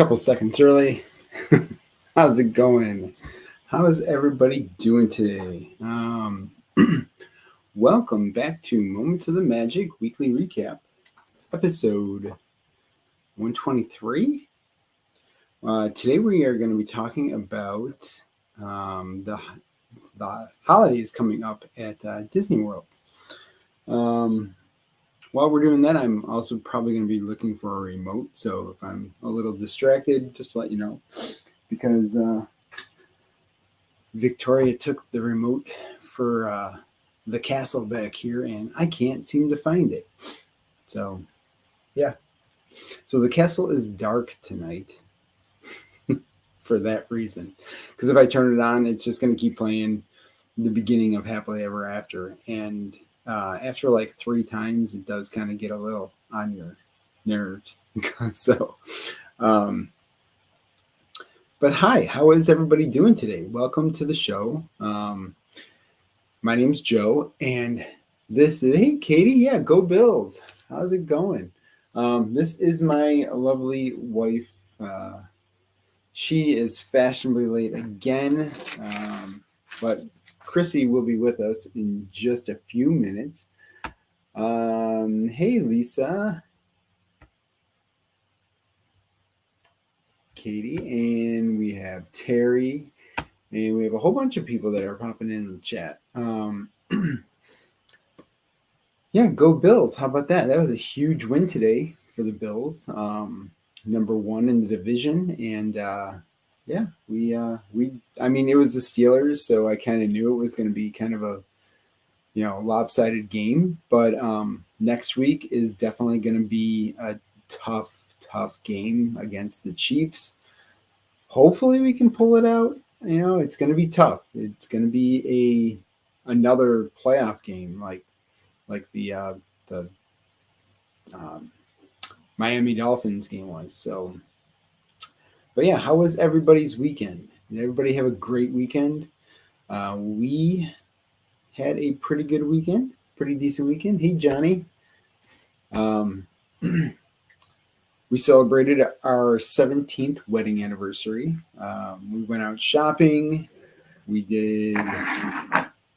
Couple seconds early. How's it going? How is everybody doing today? Welcome back to Moments of the Magic Weekly Recap, episode 123. Today we are going to be talking about the holidays coming up at DisneyWorld. While we're doing that, I'm also probably going to be looking for a remote. So if I'm a little distracted, just to let you know, because Victoria took the remote for the castle back here, and I can't seem to find it. So, yeah. So the castle is dark tonight for that reason. Because if I turn it on, it's just going to keep playing the beginning of Happily Ever After. And after like 3 times, it does kind of get a little on your nerves. So, but hi, how is everybody doing today? Welcome to the show. My name's Joe, and hey, Katie, yeah, go Bills. How's it going? This is my lovely wife. She is fashionably late again, but Chrissy will be with us in just a few minutes. Hey, Lisa, Katie, and we have Terry, and we have a whole bunch of people that are popping in the chat. Yeah, go Bills. How about that? That was a huge win today for the Bills. Number 1 in the division, and yeah, I mean, it was the Steelers, so I kind of knew it was going to be kind of a, lopsided game. But next week is definitely going to be a tough game against the Chiefs. Hopefully we can pull it out. It's going to be tough. It's going to be another playoff game like the Miami Dolphins game was. So, but yeah, how was everybody's weekend? Did everybody have a great weekend? We had a pretty good weekend, pretty decent weekend. Hey, Johnny. We celebrated our 17th wedding anniversary. We went out shopping. We did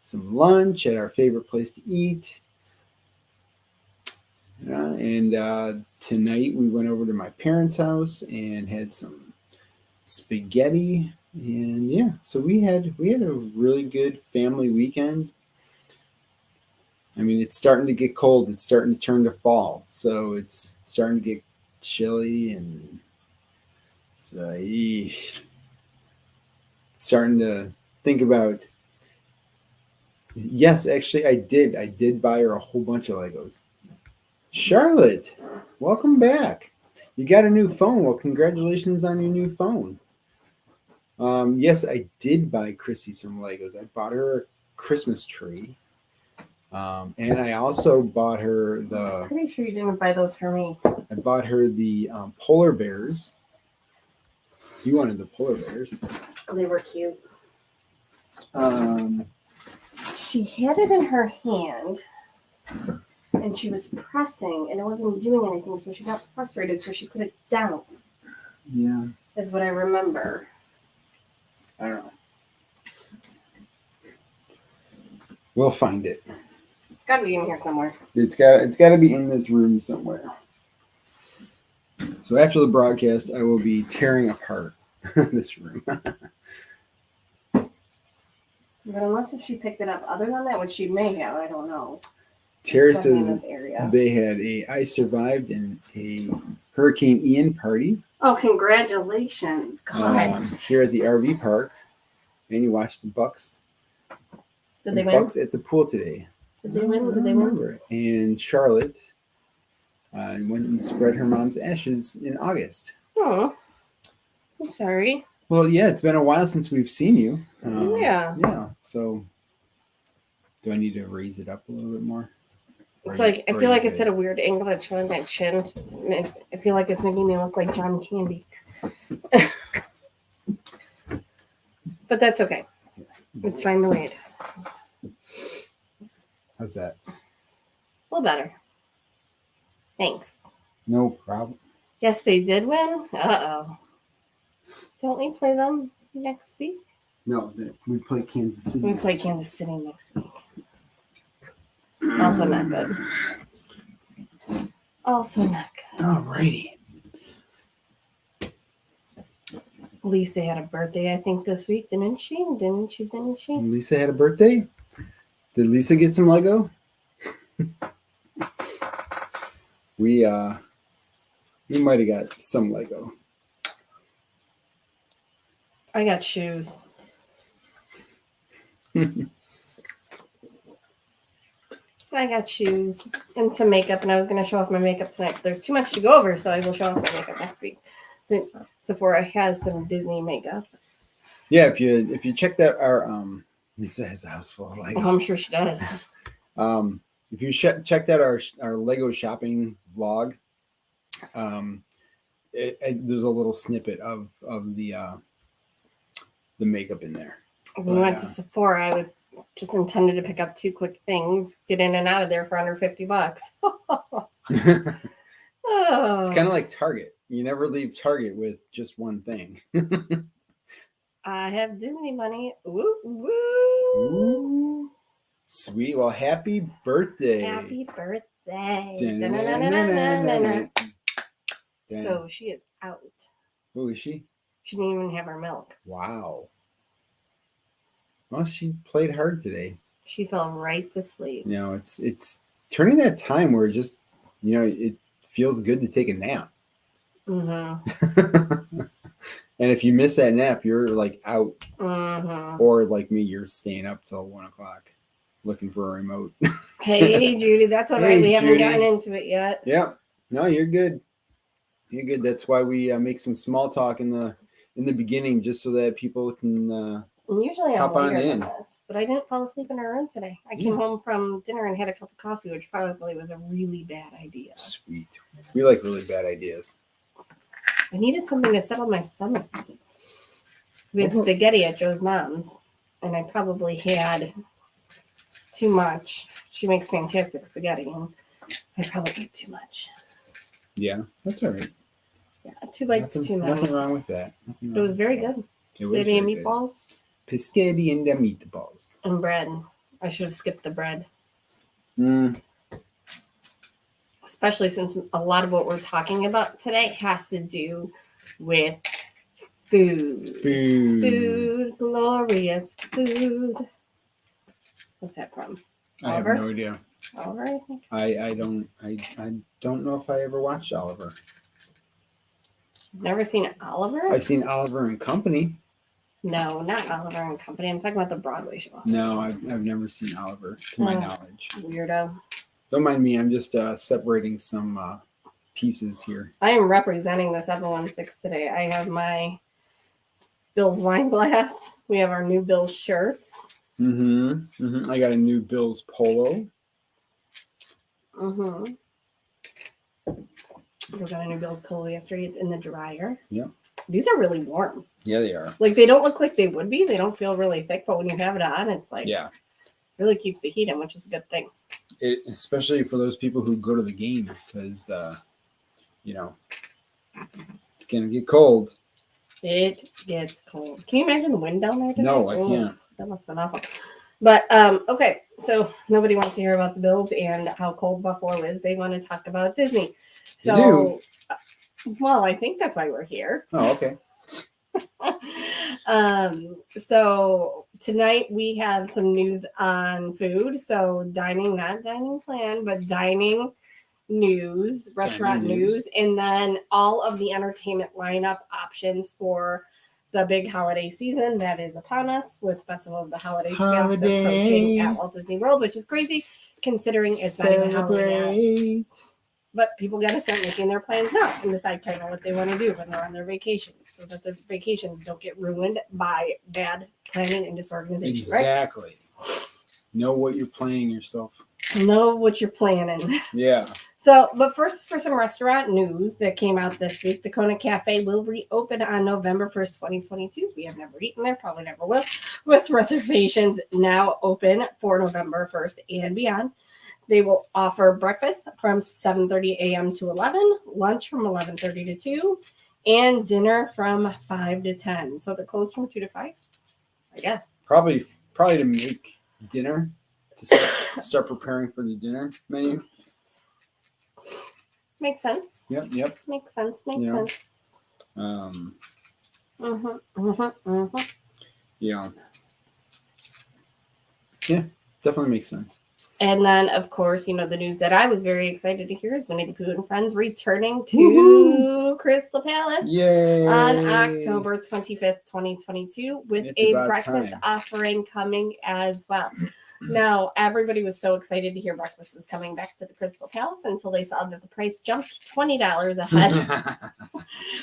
some lunch at our favorite place to eat. And tonight we went over to my parents' house and had some spaghetti. And yeah, so we had a really good family weekend. I mean, it's starting to get cold. It's starting to turn to fall. So it's starting to get chilly, and so starting to think about. Yes, actually I did buy her a whole bunch of Legos. Charlotte, welcome back. You got a new phone. Well, congratulations on your new phone. Yes, I did buy Chrissy some Legos. I bought her a Christmas tree. And I also bought her I'm pretty sure you didn't buy those for me. I bought her the polar bears. You wanted the polar bears. They were cute. She had it in her hand, and she was pressing, and it wasn't doing anything, so she got frustrated, so she put it down. Yeah. Is what I remember. I don't know. We'll find it. It's got to be in here somewhere. It's got to be in this room somewhere. So after the broadcast, I will be tearing apart this room. But unless if she picked it up, other than that, which she may have, I don't know. Terry says they had I survived in a Hurricane Ian party. Oh, congratulations. God. Here at the RV park. And you watched the Bucks. Did they win? Bucks at the pool today. Did they win? Did they win? And Charlotte went and spread her mom's ashes in August. Oh, I'm sorry. Well, yeah, it's been a while since we've seen you. Yeah. Yeah. So, do I need to raise it up a little bit more? It's like, I feel like it's at a weird angle. It's showing that chin. I feel like it's making me look like John Candy. But that's okay. It's fine the way it is. How's that? A little better. Thanks. No problem. Yes, they did win? Uh-oh. Don't we play them next week? No, we play Kansas City. We play Kansas City next week. Also not good. Also not good. Alrighty. Lisa had a birthday, I think, this week, didn't she? Didn't she? Lisa had a birthday? Did Lisa get some Lego? We might have got some Lego. I got shoes. I got shoes and some makeup, and I was going to show off my makeup tonight. There's too much to go over, so I will show off my makeup next week. Sephora has some Disney makeup. Yeah, if you check that, our Lisa has a house full of Lego. Oh, I'm sure she does. If you checked out our Lego shopping vlog, there's a little snippet of the makeup in there. When we went to Sephora, I just intended to pick up 2 quick things, get in and out of there for under $50. It's kind of like Target. You never leave Target with just one thing. I have Disney money. Woo, woo. Ooh, sweet. Well, happy birthday. Happy birthday. So she is out. Who is she? She didn't even have her milk. Wow. Well, she played hard today. She fell right to sleep. You know, it's turning that time where it feels good to take a nap. Mm-hmm. And if you miss that nap, you're like out. Mm-hmm. Or like me, you're staying up till 1 o'clock looking for a remote. Hey, Judy, that's all right. Hey, We haven't Judy. gotten into it yet. Yeah. No, you're good. You're good. That's why we make some small talk in the beginning, just so that people can And usually I'm hop on later in. than this, but I didn't fall asleep in her room today. I came home from dinner and had a cup of coffee, which probably was a really bad idea. Sweet. We like really bad ideas. I needed something to settle my stomach. We had spaghetti at Joe's mom's, and I probably had too much. She makes fantastic spaghetti, and I probably ate too much. Yeah, that's all right. Yeah, 2 bites too much. Nothing wrong with that. But it was very good. It was Spaghetti and very good. meatballs. Pescetti and the meatballs. And bread. I should have skipped the bread. Especially since a lot of what we're talking about today has to do with food. Food, glorious food. What's that from? I have Oliver? no idea. Oliver, I think. I don't know if I ever watched Oliver. Never seen Oliver? I've seen Oliver and Company. No, not Oliver and Company. I'm talking about the Broadway show. No, I've never seen Oliver, to my knowledge. Weirdo. Don't mind me. I'm just separating some pieces here. I am representing the 716 today. I have my Bill's wine glass. We have our new Bill's shirts. I got a new Bills polo. We got a new Bill's polo yesterday. It's in the dryer. Yeah. These are really warm. Yeah, they are. Like, they don't look like they would be. They don't feel really thick, but when you have it on, it's like, really keeps the heat in, which is a good thing. Especially for those people who go to the game, because, it's going to get cold. It gets cold. Can you imagine the wind down there today? No, I can't. That must have been awful. But, okay, so nobody wants to hear about the Bills and how cold Buffalo is. They want to talk about Disney. So, well, I think that's why we're here. Oh, okay. So tonight we have some news on food. So not dining plan, but dining news, restaurant news, and then all of the entertainment lineup options for the big holiday season that is upon us, with Festival of the Holidays approaching at Walt Disney World, which is crazy considering it's not even holiday. But people got to start making their plans now and decide kind of what they want to do when they're on their vacations, so that the vacations don't get ruined by bad planning and disorganization. Exactly. Right? Know what you're planning yourself. Know what you're planning. Yeah. So, but first, for some restaurant news that came out this week, the Kona Cafe will reopen on November 1st, 2022. We have never eaten there, probably never will, with reservations now open for November 1st and beyond. They will offer breakfast from 7:30 a.m. to 11, lunch from 11:30 to 2, and dinner from 5 to 10. So they're closed from 2 to 5, I guess. Probably to make dinner, to start preparing for the dinner menu. Makes sense. Yep. Makes sense. You know, Sense. Yeah. Yeah, definitely makes sense. And then, of course, the news that I was very excited to hear is Winnie the Pooh and Friends returning to Crystal Palace on October 25th, 2022, with a breakfast offering coming as well. Now, everybody was so excited to hear breakfast was coming back to the Crystal Palace until they saw that the price jumped $20 ahead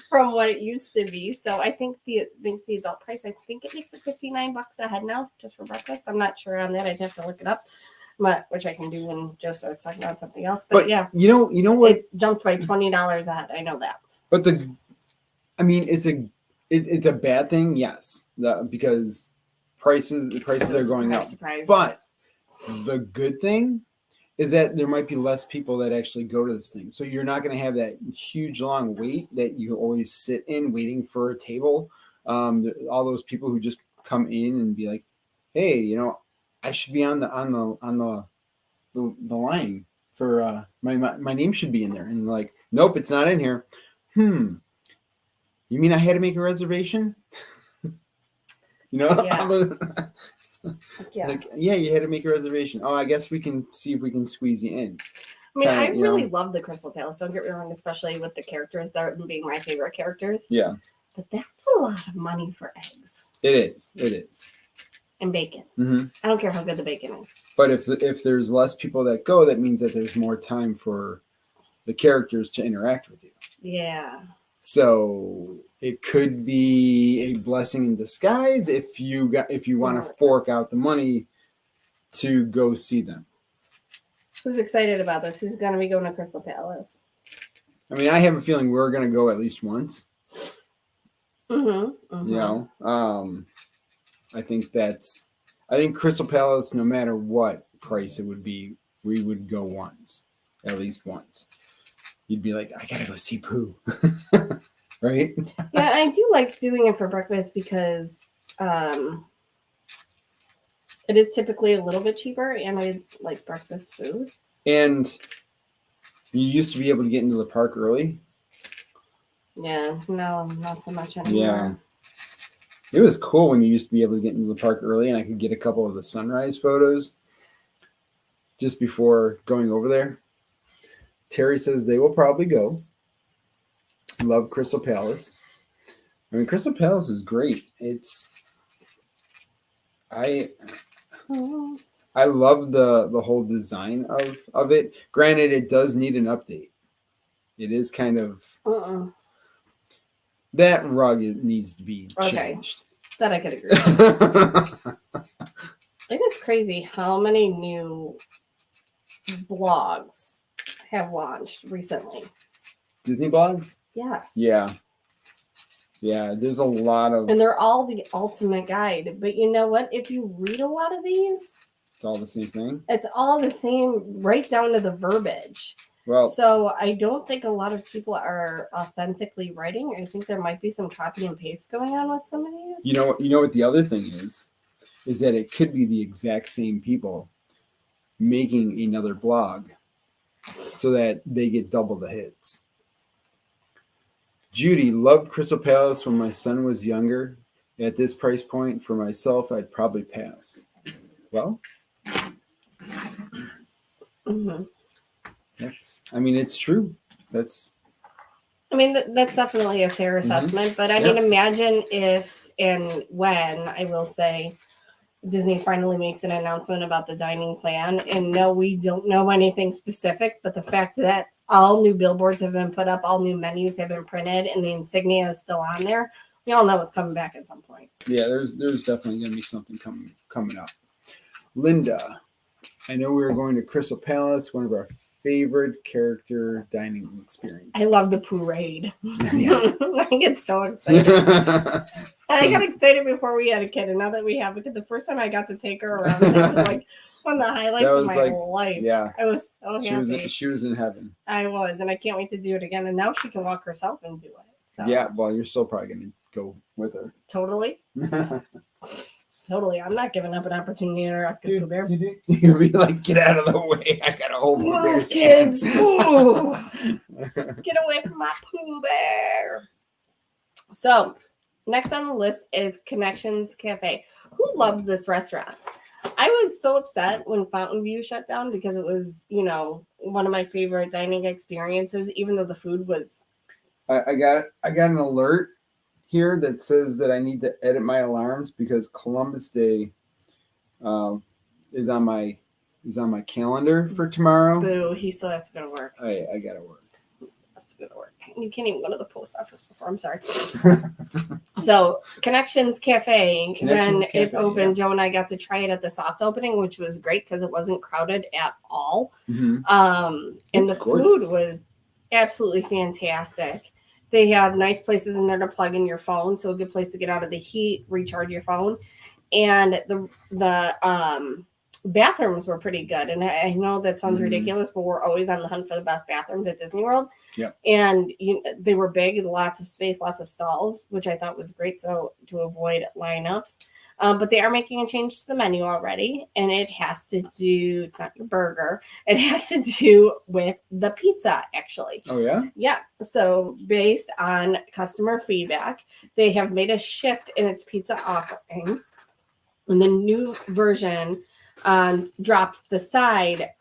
from what it used to be. So I think the adult price, I think it makes it $59 a head now just for breakfast. I'm not sure on that. I'd have to look it up. Which I can do when Joe starts talking about something else. But yeah, you know what? It jumped by $20 ahead. I know that. But it's a bad thing, yes, because prices are going up. Surprise. But the good thing is that there might be less people that actually go to this thing, so you're not going to have that huge long wait that you always sit in waiting for a table. All those people who just come in and be like, "Hey, I should be on the line for my name should be in there," and like, nope, it's not in here. You mean I had to make a reservation? Yeah. Like, yeah, you had to make a reservation. Oh, I guess we can see if we can squeeze you in. I mean, I really love the Crystal Palace. Don't get me wrong, especially with the characters that are being my favorite characters. Yeah. But that's a lot of money for eggs. It is. And bacon. Mm-hmm. I don't care how good the bacon is. But if there's less people that go, that means that there's more time for the characters to interact with you. Yeah. So it could be a blessing in disguise if you want to fork out the money to go see them. Who's excited about this? Who's going to be going to Crystal Palace? I mean, I have a feeling we're going to go at least once. I think Crystal Palace, no matter what price it would be, we would go once, at least once. You'd be like, I gotta go see Pooh, right? Yeah, I do like doing it for breakfast because it is typically a little bit cheaper, and I like breakfast food. And you used to be able to get into the park early. Yeah, no, not so much anymore. Yeah. It was cool when you used to be able to get into the park early, and I could get a couple of the sunrise photos just before going over there. Terry says they will probably go. Love Crystal Palace. I mean, Crystal Palace is great. I love the whole design of it. Granted, it does need an update. It is kind of that rug needs to be changed. That I could agree with. It is crazy how many new blogs have launched recently. Disney blogs? Yes. Yeah, there's a lot of... And they're all the ultimate guide. But you know what? If you read a lot of these... It's all the same thing? It's all the same, right down to the verbiage. Well, so I don't think a lot of people are authentically writing. I think there might be some copy and paste going on with some of these. You know what the other thing is that it could be the exact same people making another blog so that they get double the hits. Judy, loved Crystal Palace when my son was younger. At this price point, for myself, I'd probably pass. Well, it's true. That's definitely a fair assessment. But I mean, imagine if and when, I will say, Disney finally makes an announcement about the dining plan. And no, we don't know anything specific, but the fact that all new billboards have been put up, all new menus have been printed, and the insignia is still on there, we all know it's coming back at some point. Yeah, there's definitely going to be something coming up. Linda, I know we were going to Crystal Palace, one of our favorite character dining experiences. I love the parade. Yeah. I get so excited. I got excited before we had a kid, and now that we have it, the first time I got to take her around, it was like one of the highlights of my life. Yeah, I was so happy. She was in heaven. I was, and I can't wait to do it again. And now she can walk herself and do it. So Yeah, well, you're still probably gonna go with her. totally. Totally. I'm not giving up an opportunity to interact with Pooh Bear. You'll be like, get out of the way. I gotta hold Pooh Move, Bear's kids. hand." Move. Get away from my Pooh Bear. So, next on the list is Connections Cafe. Who loves this restaurant? I was so upset when Fountain View shut down because it was, one of my favorite dining experiences, even though the food was. I got an alert here that says that I need to edit my alarms because Columbus Day is on my calendar for tomorrow. Boo, he still has to go to work. I gotta work. Has to go to work. You can't even go to the post office before. I'm sorry. So Connections Cafe, when it opened, Joe and I got to try it at the soft opening, which was great because it wasn't crowded at all. Mm-hmm. And the gorgeous. food was absolutely fantastic. They have nice places in there to plug in your phone, so a good place to get out of the heat, recharge your phone, and the bathrooms were pretty good. And I know that sounds ridiculous, but we're always on the hunt for the best bathrooms at Disney World. Yeah, and they were big, lots of space, lots of stalls, which I thought was great. So to avoid lineups. But they are making a change to the menu already, and it has to do, it's not your burger, it has to do with the pizza, actually. Oh, yeah? Yeah. So based on customer feedback, they have made a shift in its pizza offering. And the new version drops the side,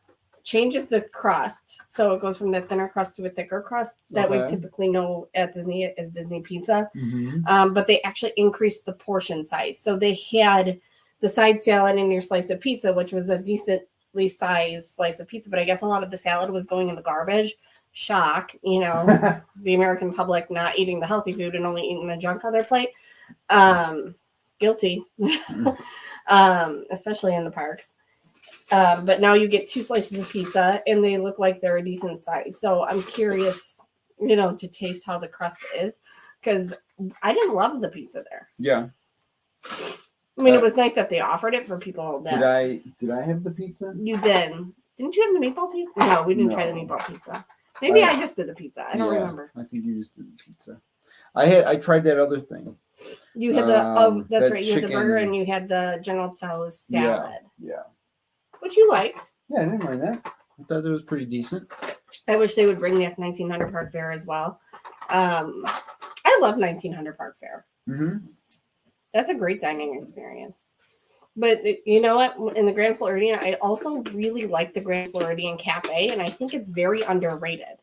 changes the crust, so it goes from the thinner crust to a thicker crust that we typically know at Disney as Disney pizza. Mm-hmm. But they actually increased the portion size. So they had the side salad in your slice of pizza, which was a decently sized slice of pizza, but I guess a lot of the salad was going in the garbage. Shock, the American public not eating the healthy food and only eating the junk on their plate. Guilty. Especially in the parks. But now you get 2 slices of pizza and they look like they're a decent size. So I'm curious, to taste how the crust is, because I didn't love the pizza there. Yeah. I mean, it was nice that they offered it for people that. Did I have the pizza? You did. Didn't you have the meatball pizza? No, we didn't try the meatball pizza. Maybe I just did the pizza. I don't remember. I think you just did the pizza. I tried that other thing. You had that's right. You had the burger and you had the General Tso's salad. Yeah. Which you liked. Yeah, I didn't mind that. I thought it was pretty decent. I wish they would bring back 1900 Park Fair as well. I love 1900 Park Fair. Mm-hmm. That's a great dining experience. But you know what? In the Grand Floridian, I also really like the Grand Floridian Cafe, and I think it's very underrated,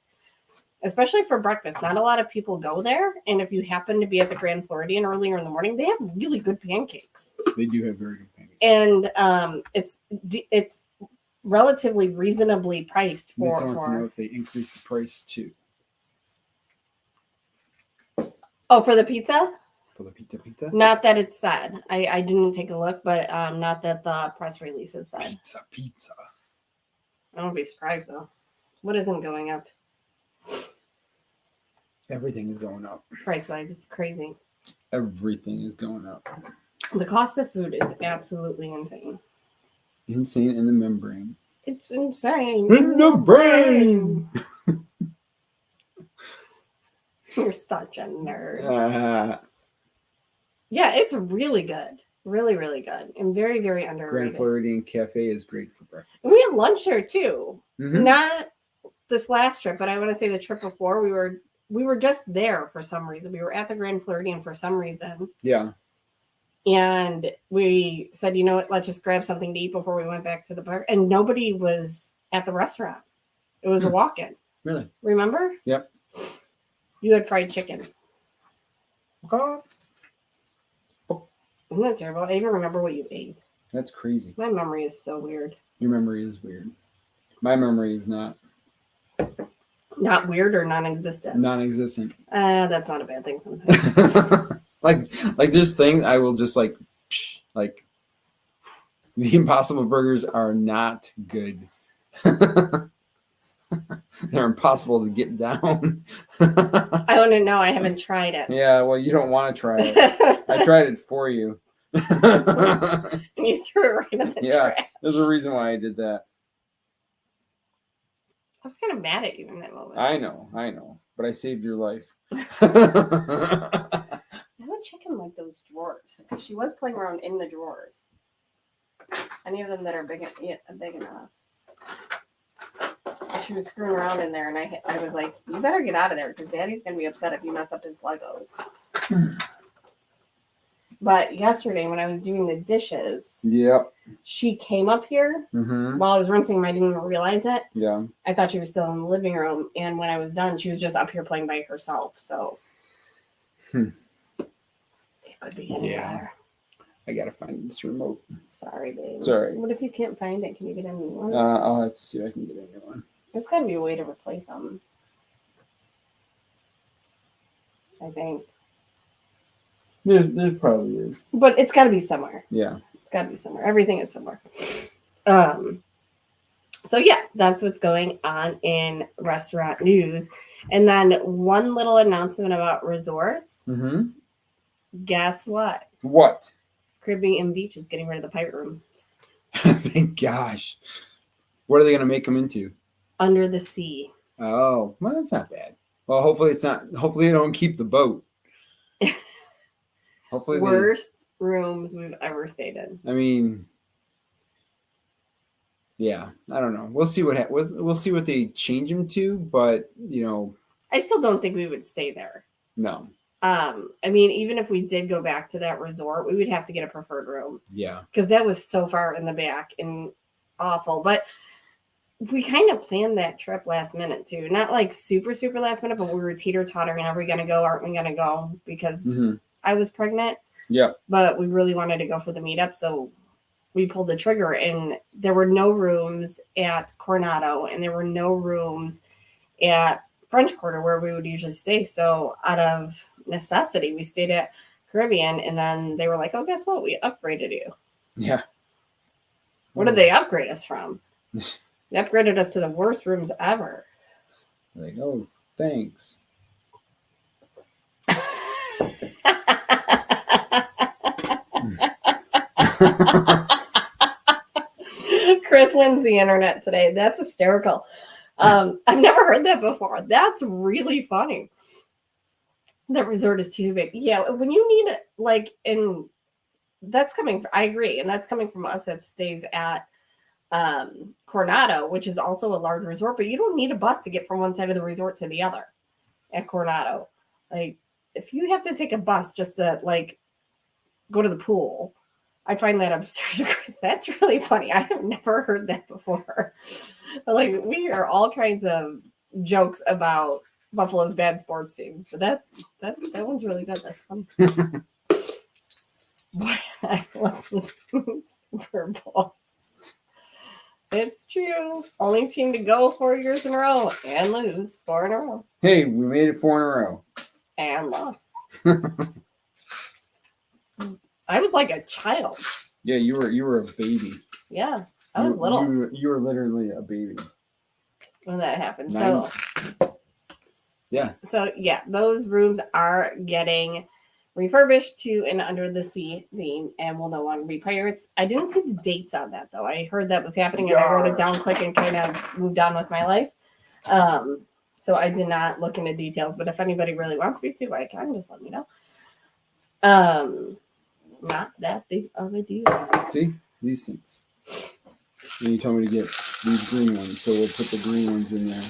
especially for breakfast. Not a lot of people go there, and if you happen to be at the Grand Floridian earlier in the morning, they have really good pancakes. They do have very good pancakes. And it's relatively reasonably priced for. This wants to know if they increase the price too. Oh, for the pizza? For the pizza? Not that it's said. I didn't take a look, but not that the press release has said. Pizza. I won't be surprised though. What isn't going up? Everything is going up. Price-wise, it's crazy. Everything is going up. The cost of food is absolutely insane. Insane in the membrane. It's insane. In the brain! You're such a nerd. Yeah, it's really good. Really, really good. And very, very underrated. Grand Floridian Cafe is great for breakfast. And we had lunch there too. Mm-hmm. Not this last trip, but I want to say the trip before. We were just there for some reason. We were at the Grand Floridian for some reason. Yeah. And we said, you know what, let's just grab something to eat before we went back to the park. And nobody was at the restaurant. It was a walk-in. Really? Remember? Yep. You had fried chicken. Okay. Isn't that terrible? I even remember what you ate. That's crazy. My memory is so weird. Your memory is weird. My memory is not. Not weird or non-existent? Non-existent. That's not a bad thing sometimes. like this thing, I will just like the Impossible Burgers are not good. They're impossible to get down. I wouldn't know. I haven't tried it. Yeah, well, you don't want to try it. I tried it for you. You threw it right in the trash. There's a reason why I did that. I was kind of mad at you in that moment. I know. But I saved your life. I would check in like those drawers because she was playing around in the drawers. Any of them that are big enough. She was screwing around in there, and I was like, "You better get out of there because Daddy's gonna be upset if you mess up his Legos." But yesterday, when I was doing the dishes, Yep. she came up here while I was rinsing them. I didn't even realize it. Yeah. I thought she was still in the living room, and when I was done, she was just up here playing by herself. So it could be anywhere. I gotta find this remote. Sorry, babe. Sorry. What if you can't find it? Can you get a new one? I'll have to see if I can get a new one. There's got to be a way to replace them. I think. There probably is. But it's got to be somewhere. Yeah. It's got to be somewhere. Everything is somewhere. So yeah, that's what's going on in restaurant news. And then one little announcement about resorts. Mm-hmm. Guess what? What? Caribbean Beach is getting rid of the pirate rooms. Thank gosh. What are they going to make them into? Under the sea. Oh, well, that's not bad. Well, hopefully it's not. Hopefully they don't keep the boat. Hopefully worst rooms we've ever stayed in. I mean, yeah, I don't know. We'll see we'll see what they change them to, but I still don't think we would stay there. No. I mean, even if we did go back to that resort, we would have to get a preferred room. Yeah. Because that was so far in the back and awful. But we kind of planned that trip last minute too. Not like super, super last minute, but we were teeter-tottering. Are we going to go? Aren't we going to go? Because I was pregnant. Yeah. But we really wanted to go for the meetup. So we pulled the trigger, and there were no rooms at Coronado, and there were no rooms at French Quarter where we would usually stay. So out of necessity, we stayed at Caribbean, and then they were like, "Oh, guess what? We upgraded you." Yeah. What did they upgrade us from? They upgraded us to the worst rooms ever. Like, oh, thanks. Chris wins the internet today. That's hysterical. I've never heard that before. That's really funny. That resort is too big. Yeah, when you need that's coming. I agree, and that's coming from us that stays at Coronado, which is also a large resort. But you don't need a bus to get from one side of the resort to the other at Coronado. Like, if you have to take a bus just to go to the pool, I find that absurd. That's really funny. I have never heard that before. But we hear all kinds of jokes about Buffalo's bad sports teams, but that one's really good. That's fun. Boy, I love Super Bowls. It's true. Only team to go 4 years in a row and lose 4 in a row. Hey, we made it 4 in a row. And lost. I was like a child. Yeah, you were a baby. Yeah, I was little. You were literally a baby when that happened. So yeah, those rooms are getting refurbished to an under the sea theme and will no longer be pirates. I didn't see the dates on that though. I heard that was happening and I wrote it down quick and kind of moved on with my life. So I did not look into details, but if anybody really wants me to, I can just let me know. Not that big of a deal. See, these things. And you told me to get these green ones, so we'll put the green ones in there.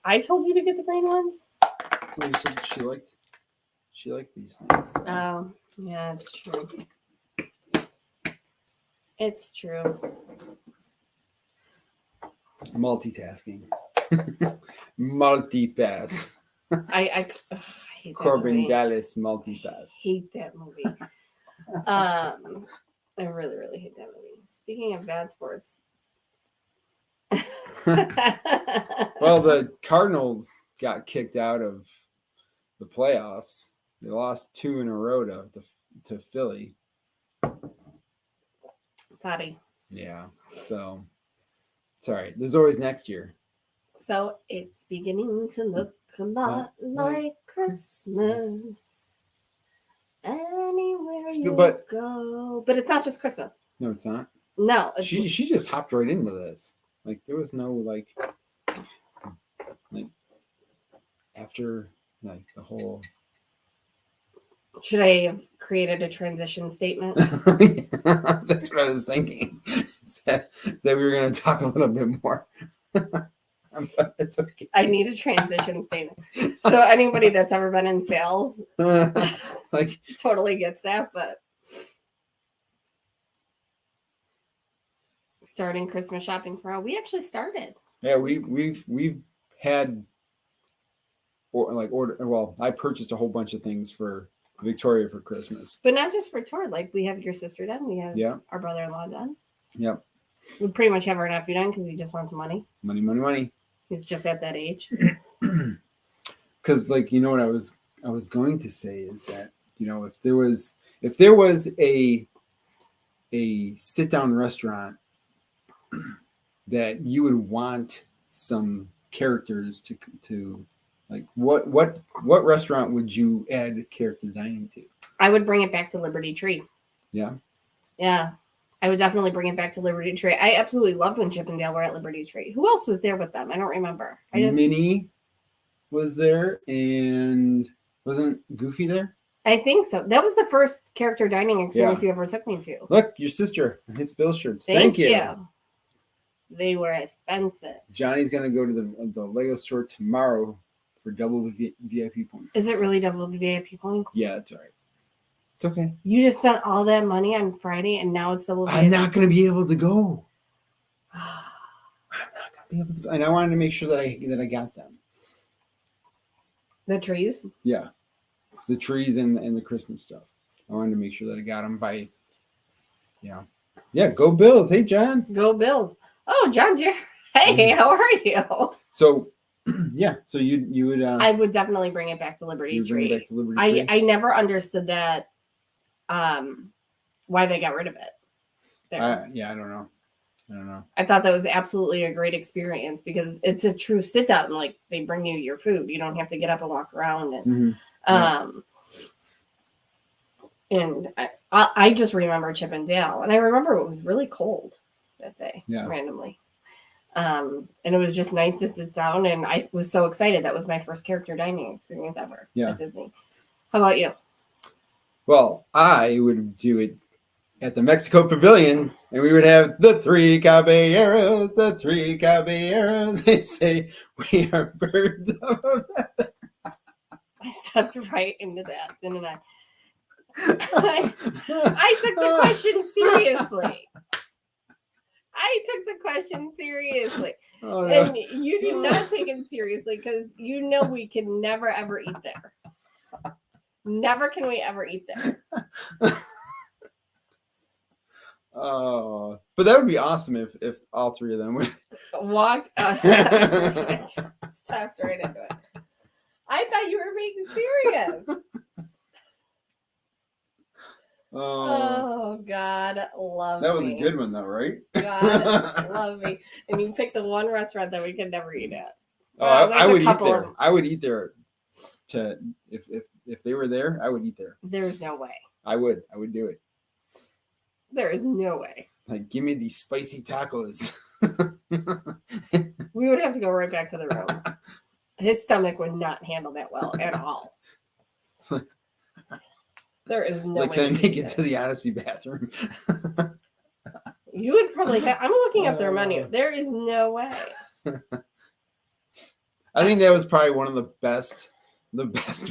I told you to get the green ones? Well, you said she liked these things. So. Oh, yeah, it's true. It's true. Multitasking. Multipass. I hate that Corbin movie. Dallas Multipass. I hate that movie. I really, really hate that movie. Speaking of bad sports. Well, the Cardinals got kicked out of the playoffs. They lost 2 in a row to Philly. Sorry. Yeah, so it's all right. There's always next year. So it's beginning to look a lot like Christmas. Anywhere you go. But it's not just Christmas. No, it's not. No. She just hopped right into this. There was no after like the whole. Should I have created a transition statement? That's what I was thinking. That we were going to talk a little bit more. But it's okay. I need a transition statement. So anybody that's ever been in sales like totally gets that, but starting Christmas shopping tomorrow. We actually started. yeah, we've had order. Well, I purchased a whole bunch of things for Victoria for Christmas. But not just for Tor. Like we have your sister done. We have our brother-in-law done. Yep. We pretty much have our nephew done because he just wants money. Money. He's just at that age. Because like what I was going to say is that if there was a sit down restaurant that you would want some characters to like what restaurant would you add character dining to? I would bring it back to Liberty Tree. Yeah. I would definitely bring it back to Liberty Tree. I absolutely loved when Chip and Dale were at Liberty Tree. Who else was there with them? I don't remember. Minnie was there, and wasn't Goofy there? I think so. That was the first character dining experience you ever took me to. Look, your sister, his Bill shirts. Thank you. They were expensive. Johnny's going to go to the Lego store tomorrow for double VIP points. Is it really double VIP points? Yeah, that's all right. It's okay. You just spent all that money on Friday, and now it's double VIP. I'm not going to be able to go. I'm not going to be able to go. And I wanted to make sure that I got them. The trees? Yeah. The trees and the Christmas stuff. I wanted to make sure that I got them by, go Bills. Hey, John. Go Bills. Oh, John, hey, how are you? So, so you would. I would definitely bring it back to Liberty Tree. I never understood that. Why they got rid of it. I don't know. I thought that was absolutely a great experience because it's a true sit down. Like they bring you your food. You don't have to get up and walk around. And and I just remember Chip and Dale, and I remember it was really cold that day randomly. And it was just nice to sit down, and I was so excited. That was my first character dining experience ever at Disney. How about you? Well, I would do it at the Mexico Pavilion, and we would have the three caballeros. They say we are birds of a feather. I stepped right into that, didn't I? I took the question seriously. Oh, no. And you did not take it seriously because we can never ever eat there. Never can we ever eat there. Oh, but that would be awesome if all three of them would walk. Stepped right into it. I thought you were being serious. Oh, God love me. That was a good one, though, right? God love me. And you picked the one restaurant that we could never eat at. Oh, I would eat there. I would eat there. If they were there, I would eat there. There's no way. I would do it. There is no way. Like, give me these spicy tacos. We would have to go right back to the room. His stomach would not handle that well at all. There is no way. Can I make it to the Odyssey bathroom? You would probably have. I'm looking up their menu. There is no way. I think that was probably one of the best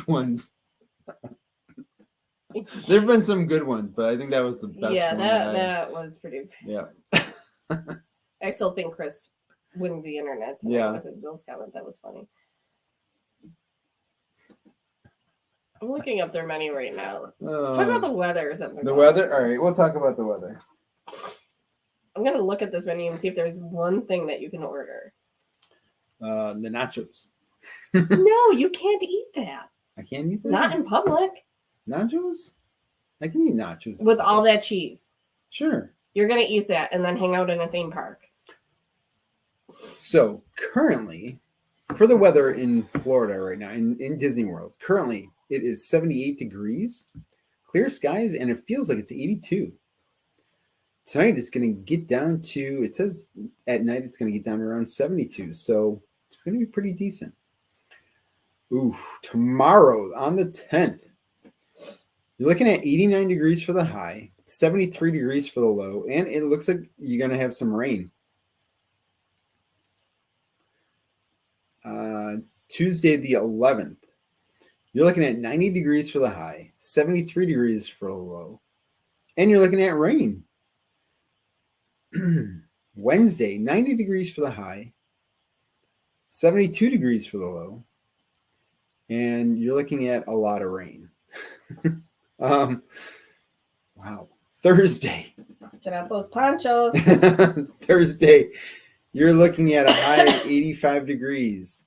ones. There have been some good ones, but I think that was the best one. Yeah, that was pretty. Yeah. I still think Chris wins the internet tonight with his Bills comment. That was funny. I'm looking up their menu right now. Talk about the weather or something. The weather? All right, we'll talk about the weather. I'm going to look at this menu and see if there's one thing that you can order. The nachos. No, you can't eat that. I can't eat that? Not in public. Nachos? I can eat nachos. With all that cheese. Sure. You're going to eat that and then hang out in a theme park. So, currently, for the weather in Florida right now, in Disney World, currently it is 78 degrees, clear skies, and it feels like it's 82. Tonight it's going to get down to, it says at night it's going to get down to around 72. So it's going to be pretty decent. Oof, tomorrow on the 10th, you're looking at 89 degrees for the high, 73 degrees for the low, and it looks like you're going to have some rain. Tuesday the 11th, you're looking at 90 degrees for the high, 73 degrees for the low, and you're looking at rain. Wednesday, 90 degrees for the high, 72 degrees for the low, and you're looking at a lot of rain. Wow. Thursday. Get out those ponchos. Thursday, you're looking at a high of 85 degrees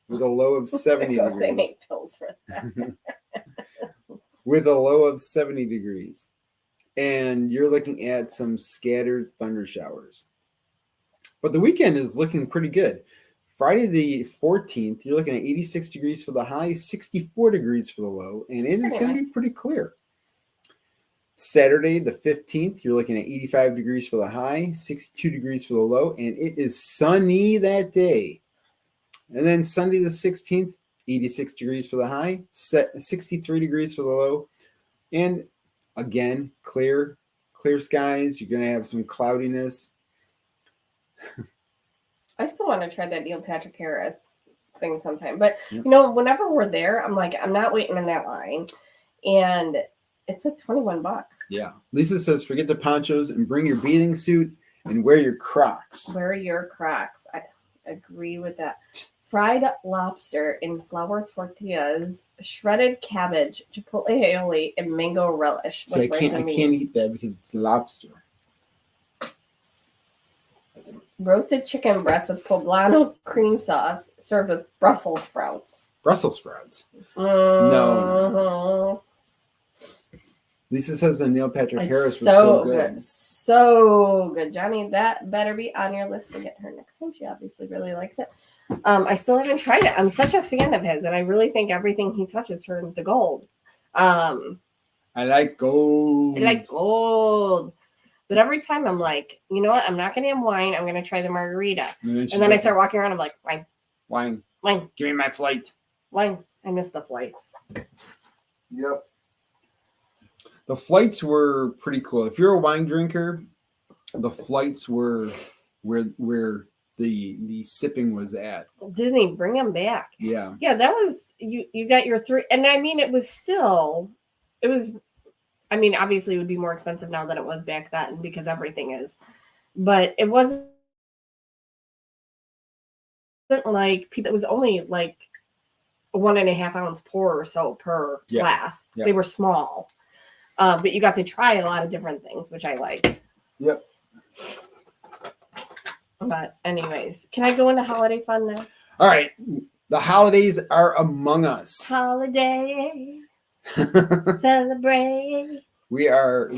with a low of 70 They degrees. make pills for that. With a low of 70 degrees. And you're looking at some scattered thunder showers. But the weekend is looking pretty good. Friday the 14th, you're looking at 86 degrees for the high, 64 degrees for the low, and it is going to be pretty clear. Saturday the 15th, you're looking at 85 degrees for the high, 62 degrees for the low, and it is sunny that day. And then Sunday the 16th, 86 degrees for the high, 63 degrees for the low, and again, clear skies. You're going to have some cloudiness. I still want to try that Neil Patrick Harris thing sometime. But, you know, whenever we're there, I'm like, I'm not waiting in that line. And it's like $21. Yeah. Lisa says, forget the ponchos and bring your bathing suit and wear your Crocs. Wear your Crocs. I agree with that. Fried lobster in flour tortillas, shredded cabbage, chipotle aioli, and mango relish. So I can't eat that because it's lobster. Roasted chicken breast with poblano cream sauce, served with Brussels sprouts. Brussels sprouts? Mm-hmm. No. Lisa says the Neil Patrick Harris was so so good. So good. Johnny, that better be on your list to get her next time. She obviously really likes it. I still haven't tried it. I'm such a fan of his, and I really think everything he touches turns to gold. I like gold. But every time I'm like, you know what? I'm not going to have wine. I'm going to try the margarita. And then I start walking around. I'm like, wine. Give me my flight. Wine. I miss the flights. Yep. The flights were pretty cool. If you're a wine drinker, the flights were where the sipping was at. Disney, bring them back. Yeah. Yeah, that was, you got your three. And I mean, obviously it would be more expensive now than it was back then because everything is. But it wasn't like people, it was only like a 1.5 ounce pour or so per glass. Yeah. They were small. But you got to try a lot of different things, which I liked. Yep. But anyways, can I go into holiday fun now? All right. The holidays are among us. Holiday. Celebrate. We are.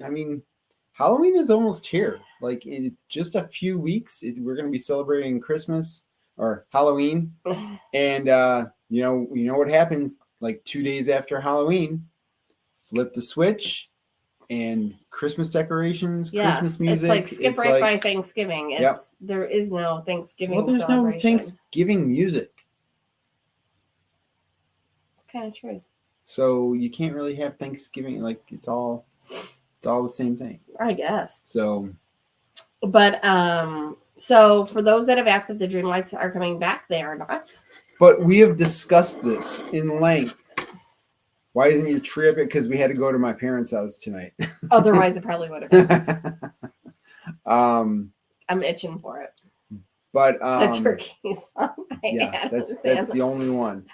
I mean, Halloween is almost here. Like in just a few weeks, we're going to be celebrating Christmas or Halloween, and you know what happens like 2 days after Halloween. Flip the switch, and Christmas decorations, Christmas music. It's like skip right by Thanksgiving. There is no Thanksgiving. Well, there's no Thanksgiving music. It's kind of true. So you can't really have Thanksgiving. Like it's all the same thing, I guess. So, but so for those that have asked if the Dreamlights are coming back, they are not. But we have discussed this in length. Why isn't your tree up? Because we had to go to my parents' house tonight. Otherwise, it probably would have been. I'm itching for it. But the turkeys. Yeah, that's the only one.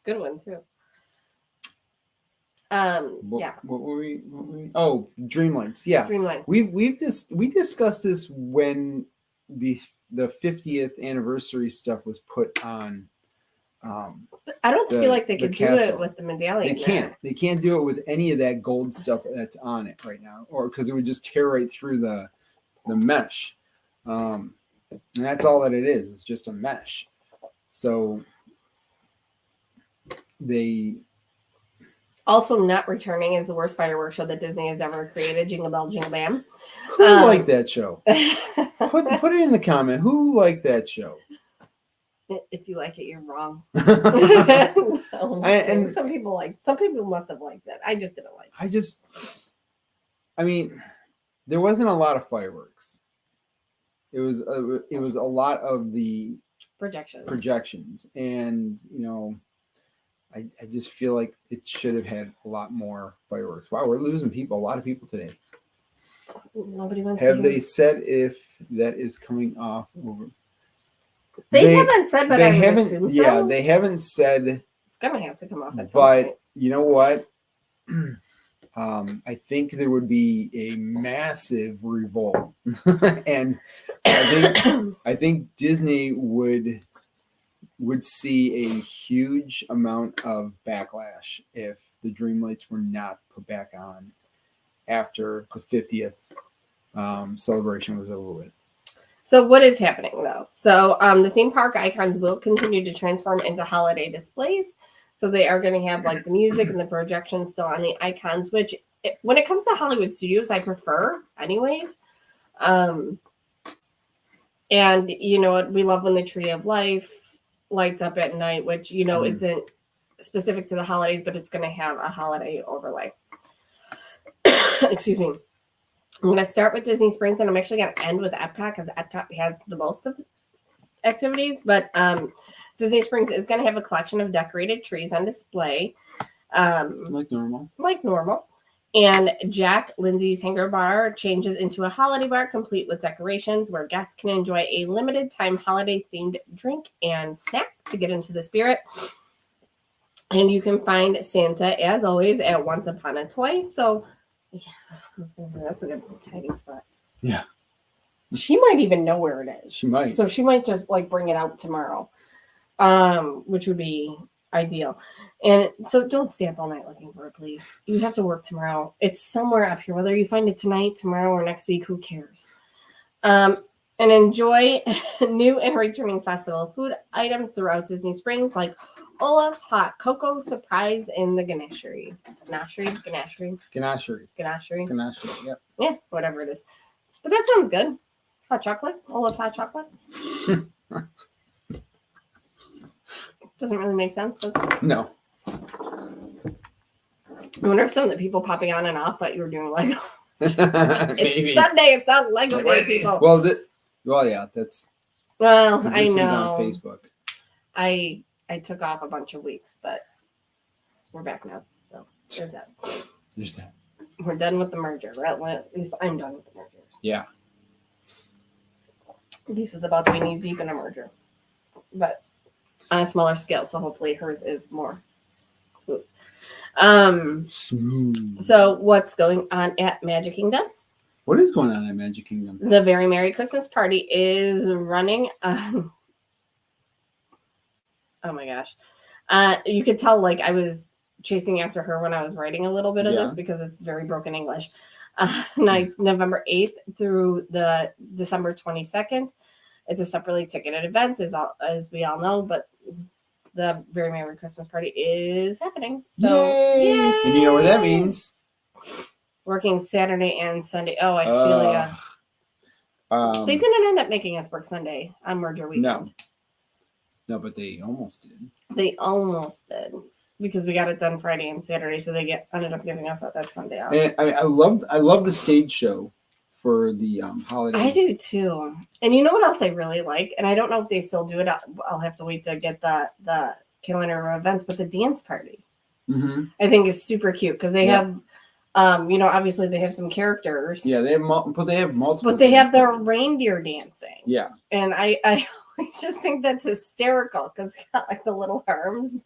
Good one too. What were we? Oh, Dreamlights. Yeah, Dreamlights. We discussed this when the 50th anniversary stuff was put on. I don't feel like they could do it with the medallion. They can't do it with any of that gold stuff that's on it right now, or because it would just tear right through the mesh. And that's all that it is. It's just a mesh. So they also not returning is the worst fireworks show that Disney has ever created. Jingle Bell, Jingle Bam. Who liked that show? Put it in the comment. Who liked that show? If you like it, you're wrong. and some people must have liked it. I just didn't like it. I mean, there wasn't a lot of fireworks. It was a lot of the projections, and I just feel like it should have had a lot more fireworks. Wow, we're losing people, a lot of people today. Nobody wants Have they said if that is coming off over? They haven't said, but I haven't. Assume so. Yeah, they haven't said. It's gonna have to come off at some But point. you know what? I think there would be a massive revolt, and I think Disney would see a huge amount of backlash if the Dreamlights were not put back on after the 50th celebration was over with. So what is happening though? So the theme park icons will continue to transform into holiday displays. So they are going to have like the music and the projections still on the icons, which when it comes to Hollywood Studios, I prefer anyways. And you know what? We love when the Tree of Life lights up at night, which, isn't specific to the holidays, but it's going to have a holiday overlay. Excuse me. I'm going to start with Disney Springs, and I'm actually going to end with Epcot because Epcot has the most of the activities. But Disney Springs is going to have a collection of decorated trees on display. Like normal. And Jack Lindsay's Hangar Bar changes into a holiday bar complete with decorations where guests can enjoy a limited time holiday themed drink and snack to get into the spirit. And you can find Santa, as always, at Once Upon a Toy. So, yeah, that's a good hiding spot. Yeah. She might even know where it is. She might. So she might just bring it out tomorrow, which would be ideal. And so don't stay up all night looking for it, please. You have to work tomorrow. It's somewhere up here. Whether you find it tonight, tomorrow, or next week, who cares? And enjoy new and returning festival food items throughout Disney Springs, like Olaf's Hot Cocoa Surprise in the Ganachery. Ganachery, yep. Yeah, whatever it is. But that sounds good. Hot chocolate? Olaf's Hot Chocolate? Doesn't really make sense, does it? No. I wonder if some of the people popping on and off thought you were doing Lego. It's Sunday. It's not Lego Day, people. Well, yeah, that's. Well, this I know. Is on Facebook. I took off a bunch of weeks, but we're back now. So there's that. We're done with the merger. Right? Well, at least I'm done with the merger. Yeah. Lisa's about to be knee deep in a merger, but on a smaller scale. So hopefully hers is more smooth. So what's going on at Magic Kingdom? What is going on at Magic Kingdom? The Very Merry Christmas Party is running. Oh my gosh. You could tell I was chasing after her when I was writing a little bit of this because it's very broken English. Nights November 8th through the December 22nd. It's a separately ticketed event, as we all know, but the Very Merry Christmas Party is happening. So, yay! And you know what that means? Working Saturday and Sunday. Oh, I feel you. They didn't end up making us work Sunday on merger weekend. No, but they almost did. They almost did because we got it done Friday and Saturday, so they ended up giving us that Sunday off. And I love the stage show for the holiday. I do too. And you know what else I really like? And I don't know if they still do it. I'll have to wait to get the calendar of events, but the dance party I think is super cute because they have, obviously they have some characters. Yeah, they have multiple. But they have their reindeer dancing. Yeah. And I just think that's hysterical because it's got the little arms.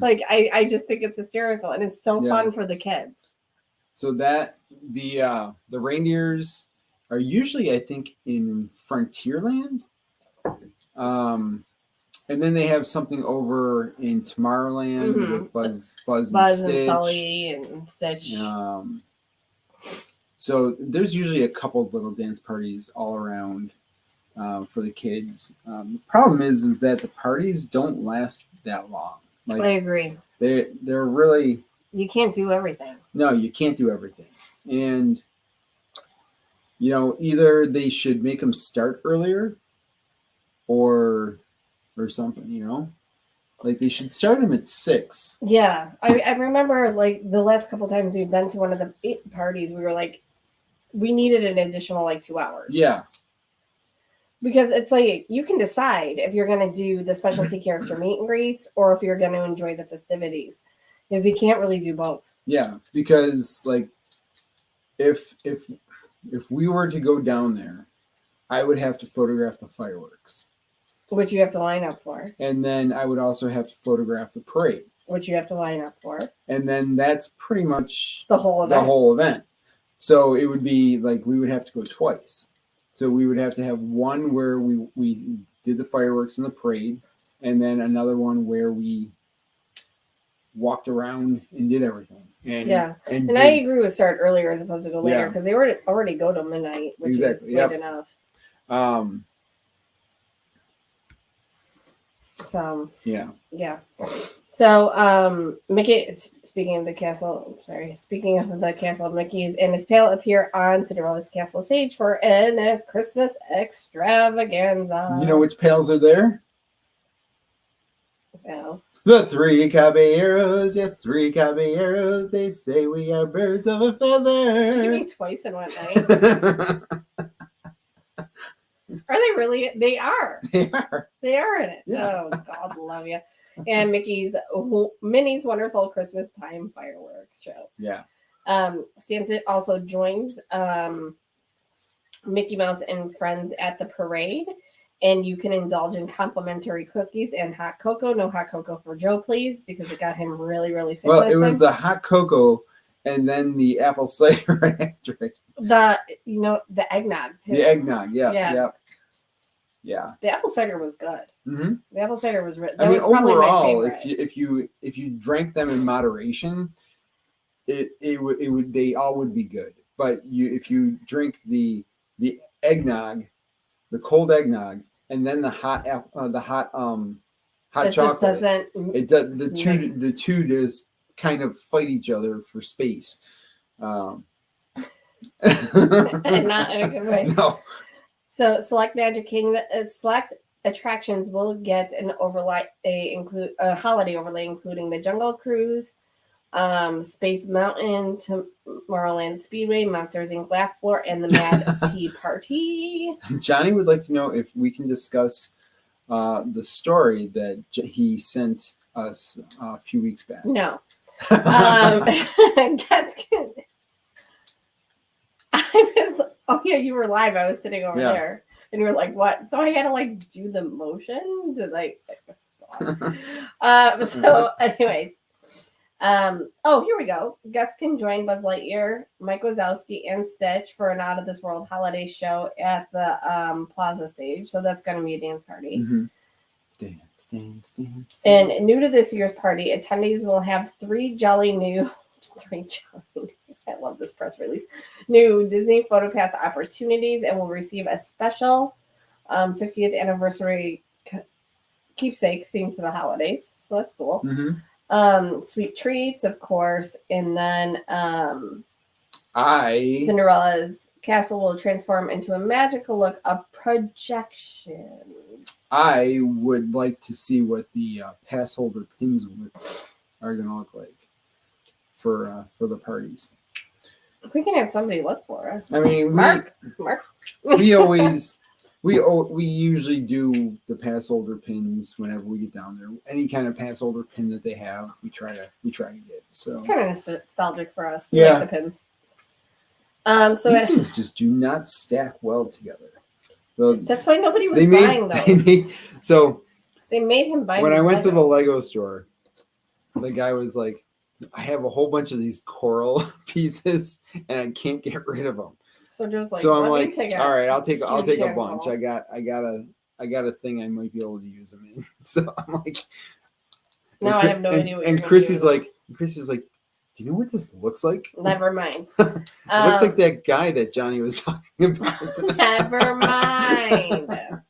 I just think it's hysterical and it's so fun for the kids. So that the reindeers are usually, I think, in Frontierland. And then they have something over in Tomorrowland with Buzz and Sully and Stitch. So there's usually a couple of little dance parties all around for the kids. The problem is that the parties don't last that long. I agree. They're really. You can't do everything. No, you can't do everything. And, either they should make them start earlier or or something, you know? Like they should start them at 6. Yeah, I remember like the last couple times we've been to one of the parties, we were like, we needed an additional like 2 hours. Yeah. Because it's like you can decide if you're going to do the specialty character meet and greets or if you're going to enjoy the festivities, because you can't really do both. Yeah, because like if we were to go down there, I would have to photograph the fireworks, which you have to line up for. And then I would also have to photograph the parade, which you have to line up for. And then that's pretty much the whole event. So it would be like we would have to go twice. So we would have to have one where we did the fireworks in the parade, and then another one where we walked around and did everything. And I agree with start earlier as opposed to go later because they were already go to midnight, which is late enough. So yeah. So Mickey, speaking of the castle Mickey's and his pal appear on Cinderella's castle stage for a Christmas extravaganza. You know which pals are there? No. The 3 caballeros, yes, 3 caballeros. They say we are birds of a feather. You mean twice in one night? Are they really? They are. They are. They are in it. Yeah. Oh, God love you. And Minnie's Wonderful Christmas Time Fireworks Show. Yeah. Santa also joins Mickey Mouse and friends at the parade. And you can indulge in complimentary cookies and hot cocoa. No hot cocoa for Joe, please, because it got him really, really sick. Well, it was the hot cocoa and then the apple cider after it. The eggnog too. The eggnog, yeah. The apple cider was good. Mm-hmm. The apple cider was. Overall, if you drank them in moderation, it would they all would be good. But if you drink the eggnog, the cold eggnog, and then the hot chocolate, just doesn't. It does the two just kind of fight each other for space. And not in a good way. No. So select Magic Kingdom, select attractions will get an a holiday overlay, including the Jungle Cruise, Space Mountain, Tomorrowland Speedway, Monsters Inc. Laugh Floor, and the Mad Tea Party. Johnny would like to know if we can discuss the story that he sent us a few weeks back. No. You were live. I was sitting over there, and you were like, "What?" So I had to do the motion to So, anyways, here we go. Guests can join Buzz Lightyear, Mike Wazowski, and Stitch for an Out of This World holiday show at the Plaza stage. So that's going to be a dance party. Mm-hmm. Dance. And new to this year's party, attendees will have 3 jolly new. I love this press release. New Disney PhotoPass opportunities and will receive a special 50th anniversary keepsake themed to the holidays. So that's cool. Mm-hmm. Sweet treats, of course. And then Cinderella's castle will transform into a magical look of projections. I would like to see what the pass holder pins are going to look like for the parties. We can have somebody look for us. I mean, Mark. we usually do the pass holder pins whenever we get down there. Any kind of pass holder pin that they have, we try to get. So it's kind of nostalgic for us. We like the pins. So these things just do not stack well together. That's why nobody was buying those. They made him buy. When I went to the Lego store, the guy was like, I have a whole bunch of these coral pieces and I can't get rid of them. So just I'm like, all right, I'll take a bunch. I got a thing I might be able to use them in. So I'm like, now I have no idea. And Chrissy's like, do you know what this looks like? Never mind. It looks like that guy that Johnny was talking about. Never mind.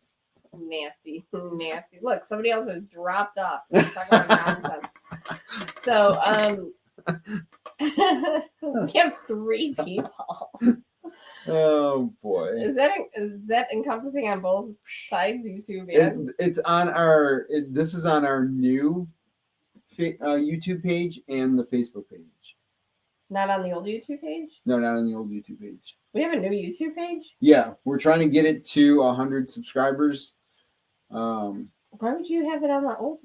Nasty. Look, somebody else has dropped off. Talking about nonsense. So, we have 3 people. Oh boy. Is that encompassing on both sides, YouTube and? It's on our. This is on our new YouTube page and the Facebook page. Not on the old YouTube page? No, not on the old YouTube page. We have a new YouTube page? Yeah, we're trying to get it to 100 subscribers. Why would you have it on the old?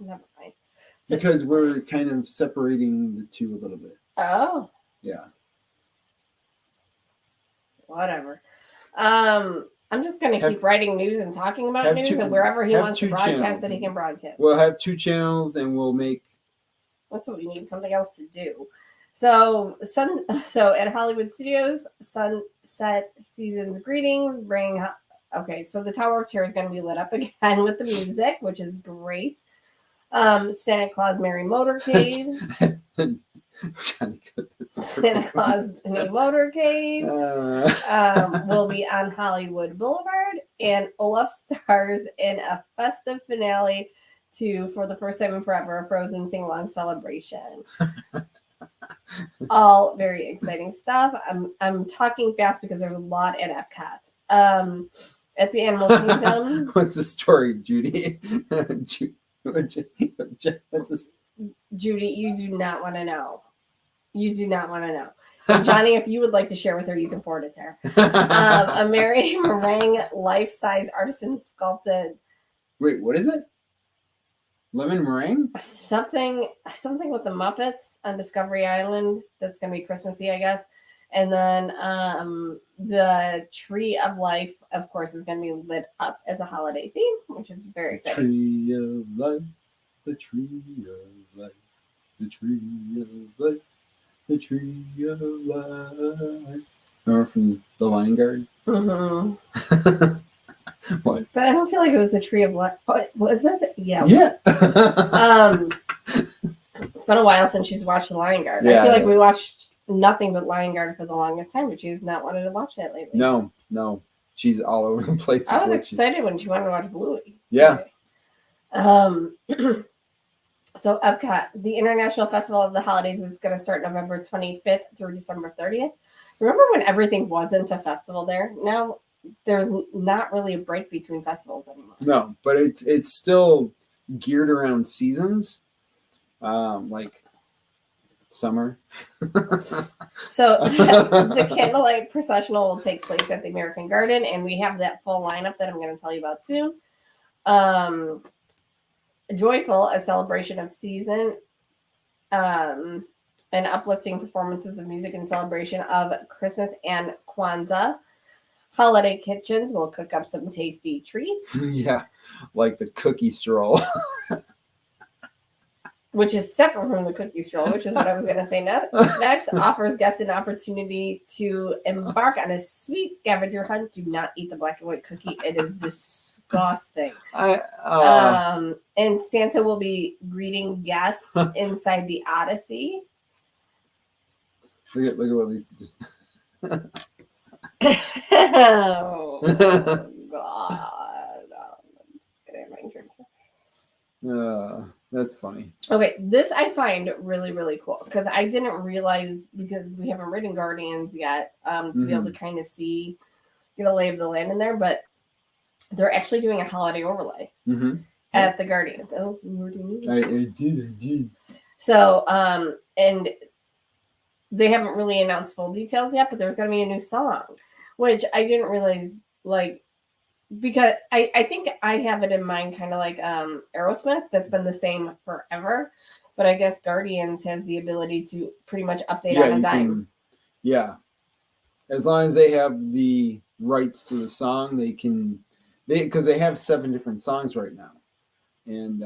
Never mind. So, because we're kind of separating the two a little bit. Oh. Yeah. Whatever. I'm just going to keep writing news and talking about news, and wherever he wants to broadcast that he can broadcast. We'll have 2 channels, and we'll make. That's what we need. Something else to do. So at Hollywood Studios, Sunset Seasons greetings bring. Okay, so the Tower of Terror is going to be lit up again with the music, which is great. Santa Claus Merry Motorcade. Santa Claus Merry Motorcade will be on Hollywood Boulevard, and Olaf stars in a festive finale for the first time in forever, a Frozen sing-along celebration. All very exciting stuff. I'm talking fast because there's a lot at Epcot. At the Animal Kingdom. What's the story, Judy? Judy, you do not want to know. You do not want to know. So, Johnny, if you would like to share with her, you can forward it to her. A Mary Meringue life-size artisan sculpted. Wait, what is it? Lemon meringue? Something with the Muppets on Discovery Island. That's going to be Christmassy, I guess. And then the Tree of Life, of course, is going to be lit up as a holiday theme, which is very exciting. Tree of life, the tree of life, the tree of life, the tree of life. Remember from The Lion Guard? Mm-hmm. What? But I don't feel like it was the Tree of Life. Was that? Yeah. Yes. It's been a while since she's watched The Lion Guard. Yeah, I feel like we watched nothing but Lion Guard for the longest time, but she's not wanted to watch that lately. No. She's all over the place. I was excited when she wanted to watch Bluey. Yeah. Okay. So Epcot, the International Festival of the Holidays, is going to start November 25th through December 30th. Remember when everything wasn't a festival there? Now there's not really a break between festivals anymore. No, but it's still geared around seasons, like summer. So the candlelight processional will take place at the American Garden, and we have that full lineup that I'm going to tell you about soon. Joyful, a celebration of season, and uplifting performances of music in celebration of Christmas and Kwanzaa. Holiday kitchens will cook up some tasty treats. Yeah, like the cookie stroll. Which is separate from the cookie stroll, which is what I was going to say next. Offers guests an opportunity to embark on a sweet scavenger hunt. Do not eat the black and white cookie. It is disgusting. And Santa will be greeting guests inside the Odyssey. Look at what Lisa just... Oh, God. I'm just going to have my drink. That's funny. Okay, this I find really, really cool because I didn't realize, because we haven't ridden Guardians yet, to be able to kind of get a lay of the land in there, but they're actually doing a holiday overlay at the Guardians. Oh, you already knew that. I did. So, and they haven't really announced full details yet, but there's going to be a new song, which I didn't realize, because I think I have it in mind kind of like Aerosmith, that's been the same forever. But I guess Guardians has the ability to pretty much update on a dime. Yeah. As long as they have the rights to the song, because they have 7 different songs right now. And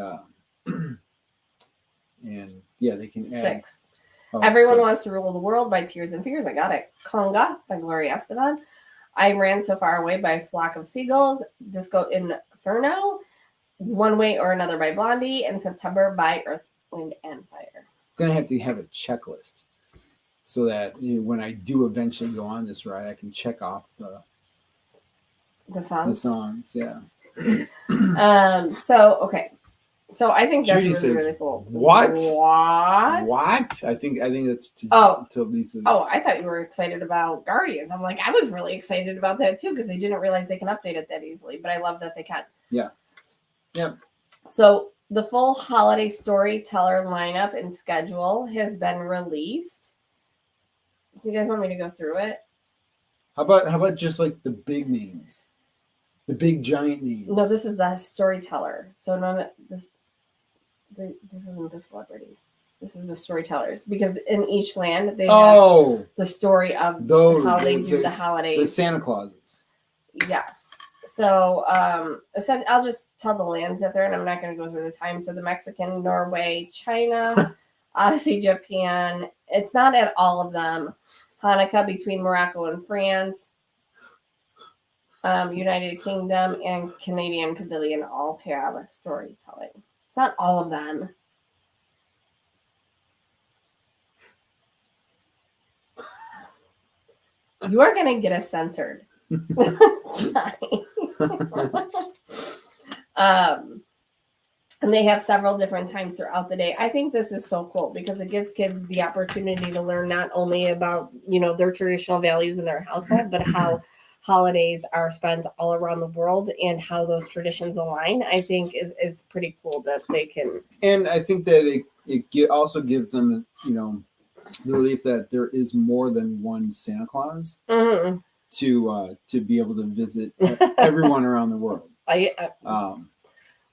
yeah, they can add 6. Everyone Wants to Rule the World by Tears and Fears. I got it. Conga by Gloria Estefan. I Ran So Far Away by Flock of Seagulls. Disco Inferno. One Way or Another by Blondie. And September by Earth, Wind, and Fire. I'm going to have a checklist so that when I do eventually go on this ride, I can check off the songs. Yeah. So, okay. So I think that's Judy really, says, really cool. What? What? I think that's to Lisa's. Oh, I thought you were excited about Guardians. I'm like, I was really excited about that too because they didn't realize they can update it that easily. But I love that they can. Yeah. Yep. So the full holiday storyteller lineup and schedule has been released. Do you guys want me to go through it? How about just like the big names, the big giant names? No, this is the storyteller. So none of this. This isn't the celebrities. This is the storytellers because in each land they have the story of how they do the holidays. The Santa Clauses. Yes. So I'll just tell the lands that they're in. I'm not going to go through the time. So the Mexican, Norway, China, Odyssey, Japan. It's not at all of them. Hanukkah between Morocco and France. United Kingdom and Canadian Pavilion all have storytelling. It's not all of them. You are going to get us censored. And they have several different times throughout the day. I think this is so cool because it gives kids the opportunity to learn not only about, their traditional values in their household, but how holidays are spent all around the world and how those traditions align. I think is pretty cool that they can. And I think that it also gives them, the relief that there is more than one Santa Claus to be able to visit everyone around the world.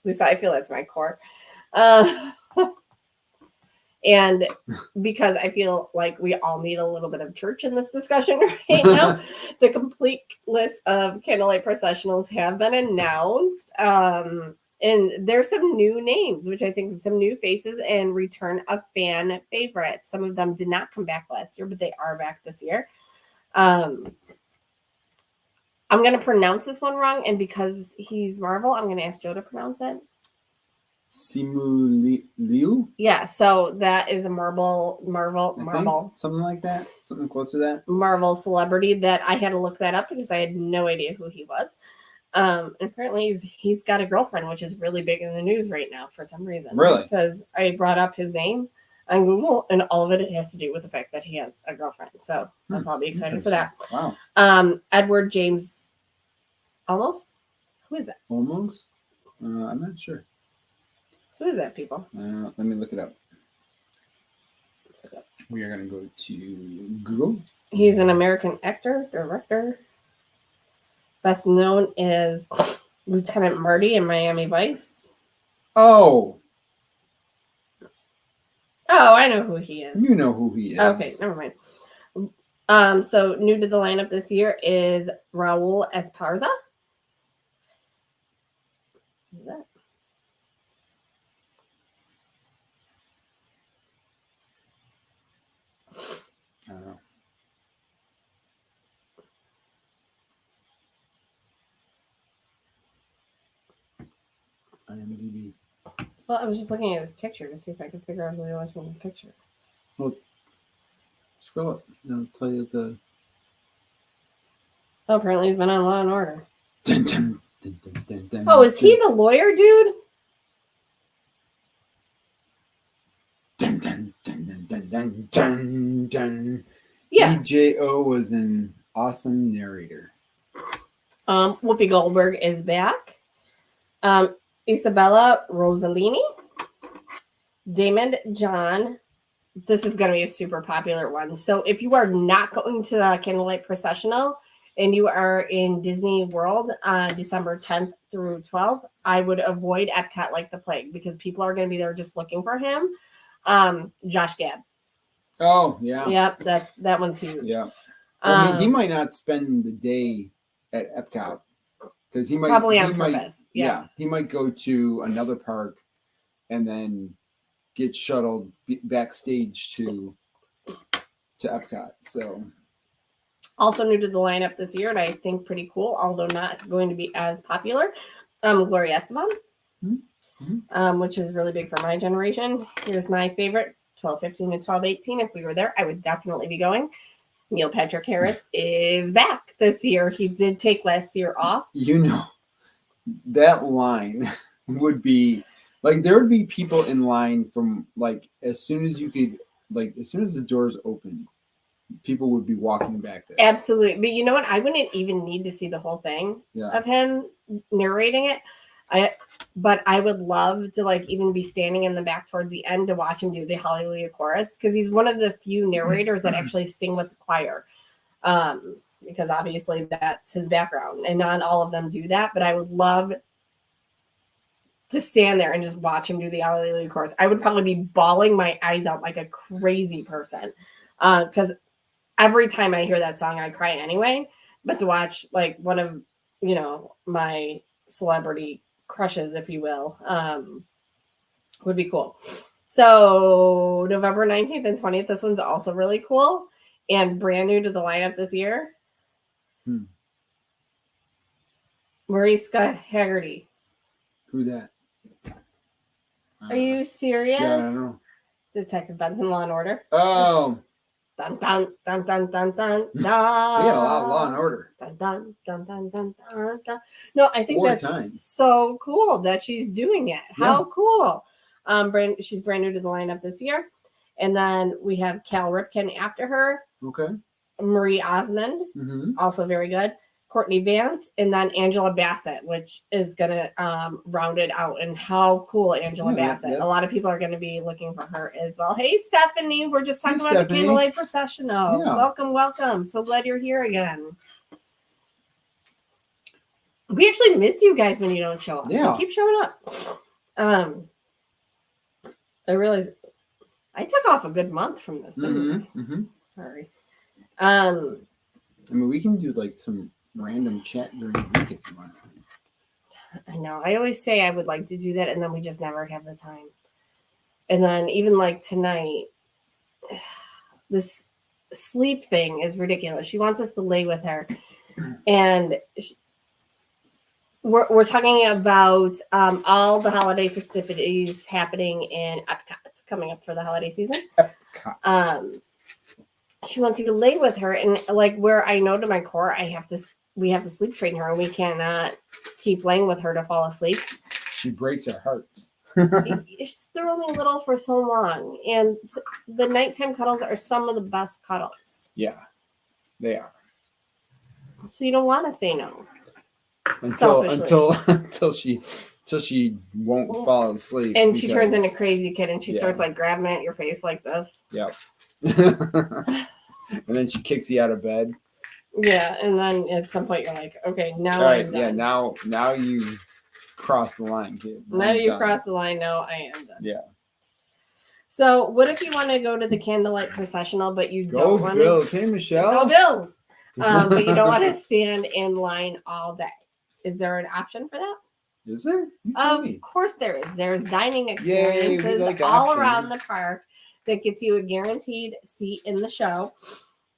Lisa, I feel that's my core. And because I feel like we all need a little bit of church in this discussion right now, the complete list of candlelight processionals have been announced. And there's some new names, which I think some new faces and return of fan favorites. Some of them did not come back last year, but they are back this year. I'm going to pronounce this one wrong. And because he's Marvel, I'm going to ask Joe to pronounce it. Simu. Yeah, so that is a Marvel, something like that, something close to that. Marvel celebrity that I had to look that up because I had no idea who he was. Apparently he's got a girlfriend, which is really big in the news right now for some reason. Really? Because I brought up his name on Google, and all of it has to do with the fact that he has a girlfriend. So I'll be excited for that. Wow. Edward James, almost. Who is that? Almost. I'm not sure. Who is that, people? Let me look it up. We are going to go to Google. He's an American actor, director. Best known as Lieutenant Marty in Miami Vice. Oh, I know who he is. You know who he is. Okay, never mind. So new to the lineup this year is Raul Esparza. Who's that? I don't know. IMDb. Well, I was just looking at his picture to see if I could figure out who he was from the picture. Well, scroll up. I'll tell you the. Oh, apparently he's been on Law and Order. Dun, dun, dun, dun, dun, dun, oh, is he the lawyer dude? Dun, dun, dun, dun, dun, dun, dun, dun. Yeah. EJO was an awesome narrator. Whoopi Goldberg is back. Isabella Rossellini. Damon John. This is going to be a super popular one. So if you are not going to the Candlelight Processional and you are in Disney World on December 10th through 12th, I would avoid Epcot like the plague because people are going to be there just looking for him. Josh Gad. Oh, yeah. Yep, that one's huge. Yeah. Well, he might not spend the day at Epcot because he might probably on purpose. Yeah, he might go to another park and then get shuttled backstage to Epcot. So, also new to the lineup this year, and I think pretty cool, although not going to be as popular. Gloria Estefan, which is really big for my generation. Here's my favorite: 12:15 to 12:18. If we were there, I would definitely be going. Neil Patrick Harris is back this year. He did take last year off. That line would be Like there would be people in line from like as soon as you could, like as soon as the doors opened, people would be walking back there. Absolutely. But you know what? I wouldn't even need to see the whole thing of him narrating it. But I would love to like even be standing in the back towards the end to watch him do the Hallelujah chorus, because he's one of the few narrators that actually sing with the choir. Because obviously that's his background, and not all of them do that. But I would love to stand there and just watch him do the Hallelujah chorus. I would probably be bawling my eyes out like a crazy person, because every time I hear that song, I cry anyway. But to watch like one of, you know, my celebrity crushes, if you will, would be cool. So November 19th and 20th, this one's also really cool and brand new to the lineup this year. Mariska Hargitay. Who that? Are you serious? Yeah, I don't know. Detective Benson, Law and Order. Oh. Dun dun dun dun dun dun dun. We had a lot of Law and Order. Dun, dun, dun, dun, dun, dun, dun. No, I think 4 that's times. so cool that she's doing it. How Yeah. cool. She's brand new to the lineup this year. And then we have Cal Ripken after her. Okay. Marie Osmond, also very good. Courtney Vance, and then Angela Bassett, which is going to round it out. And how cool Angela Bassett. A lot of people are going to be looking for her as well. Hey, Stephanie. We're just talking about the Candlelight Processional. Yeah. Welcome, welcome. So glad you're here again. We actually miss you guys when you don't show up. Yeah. So keep showing up. I took off a good month from this. Sorry. I mean, we can do like some random chat during the week if you want. I know. I always say I would like to do that, and then we just never have the time. And then even like tonight, this sleep thing is ridiculous. She wants us to lay with her, and we're talking about all the holiday festivities happening in Epcot coming up for the holiday season. Epcot. She wants you to lay with her, and like where I know to my core, we have to sleep train her, and we cannot keep laying with her to fall asleep. She breaks our hearts. They're only little for so long, and the nighttime cuddles are some of the best cuddles. Yeah, they are. So you don't want to say no. Until she won't fall asleep, and she turns into a crazy kid, and she starts like grabbing at your face like this. Yep. And then she kicks you out of bed. Yeah, and then at some point you're like, okay, now all right, I'm done. Yeah, now you crossed the line, kid. Now you crossed the line. No, I am done. Yeah. So what if you want to go to the candlelight processional, but you don't want to? Go Bills. Hey, Michelle. Go Bills. But you don't want to stand in line all day. Is there an option for that? Is there? Of course there is. There's dining experiences all around the park that gets you a guaranteed seat in the show.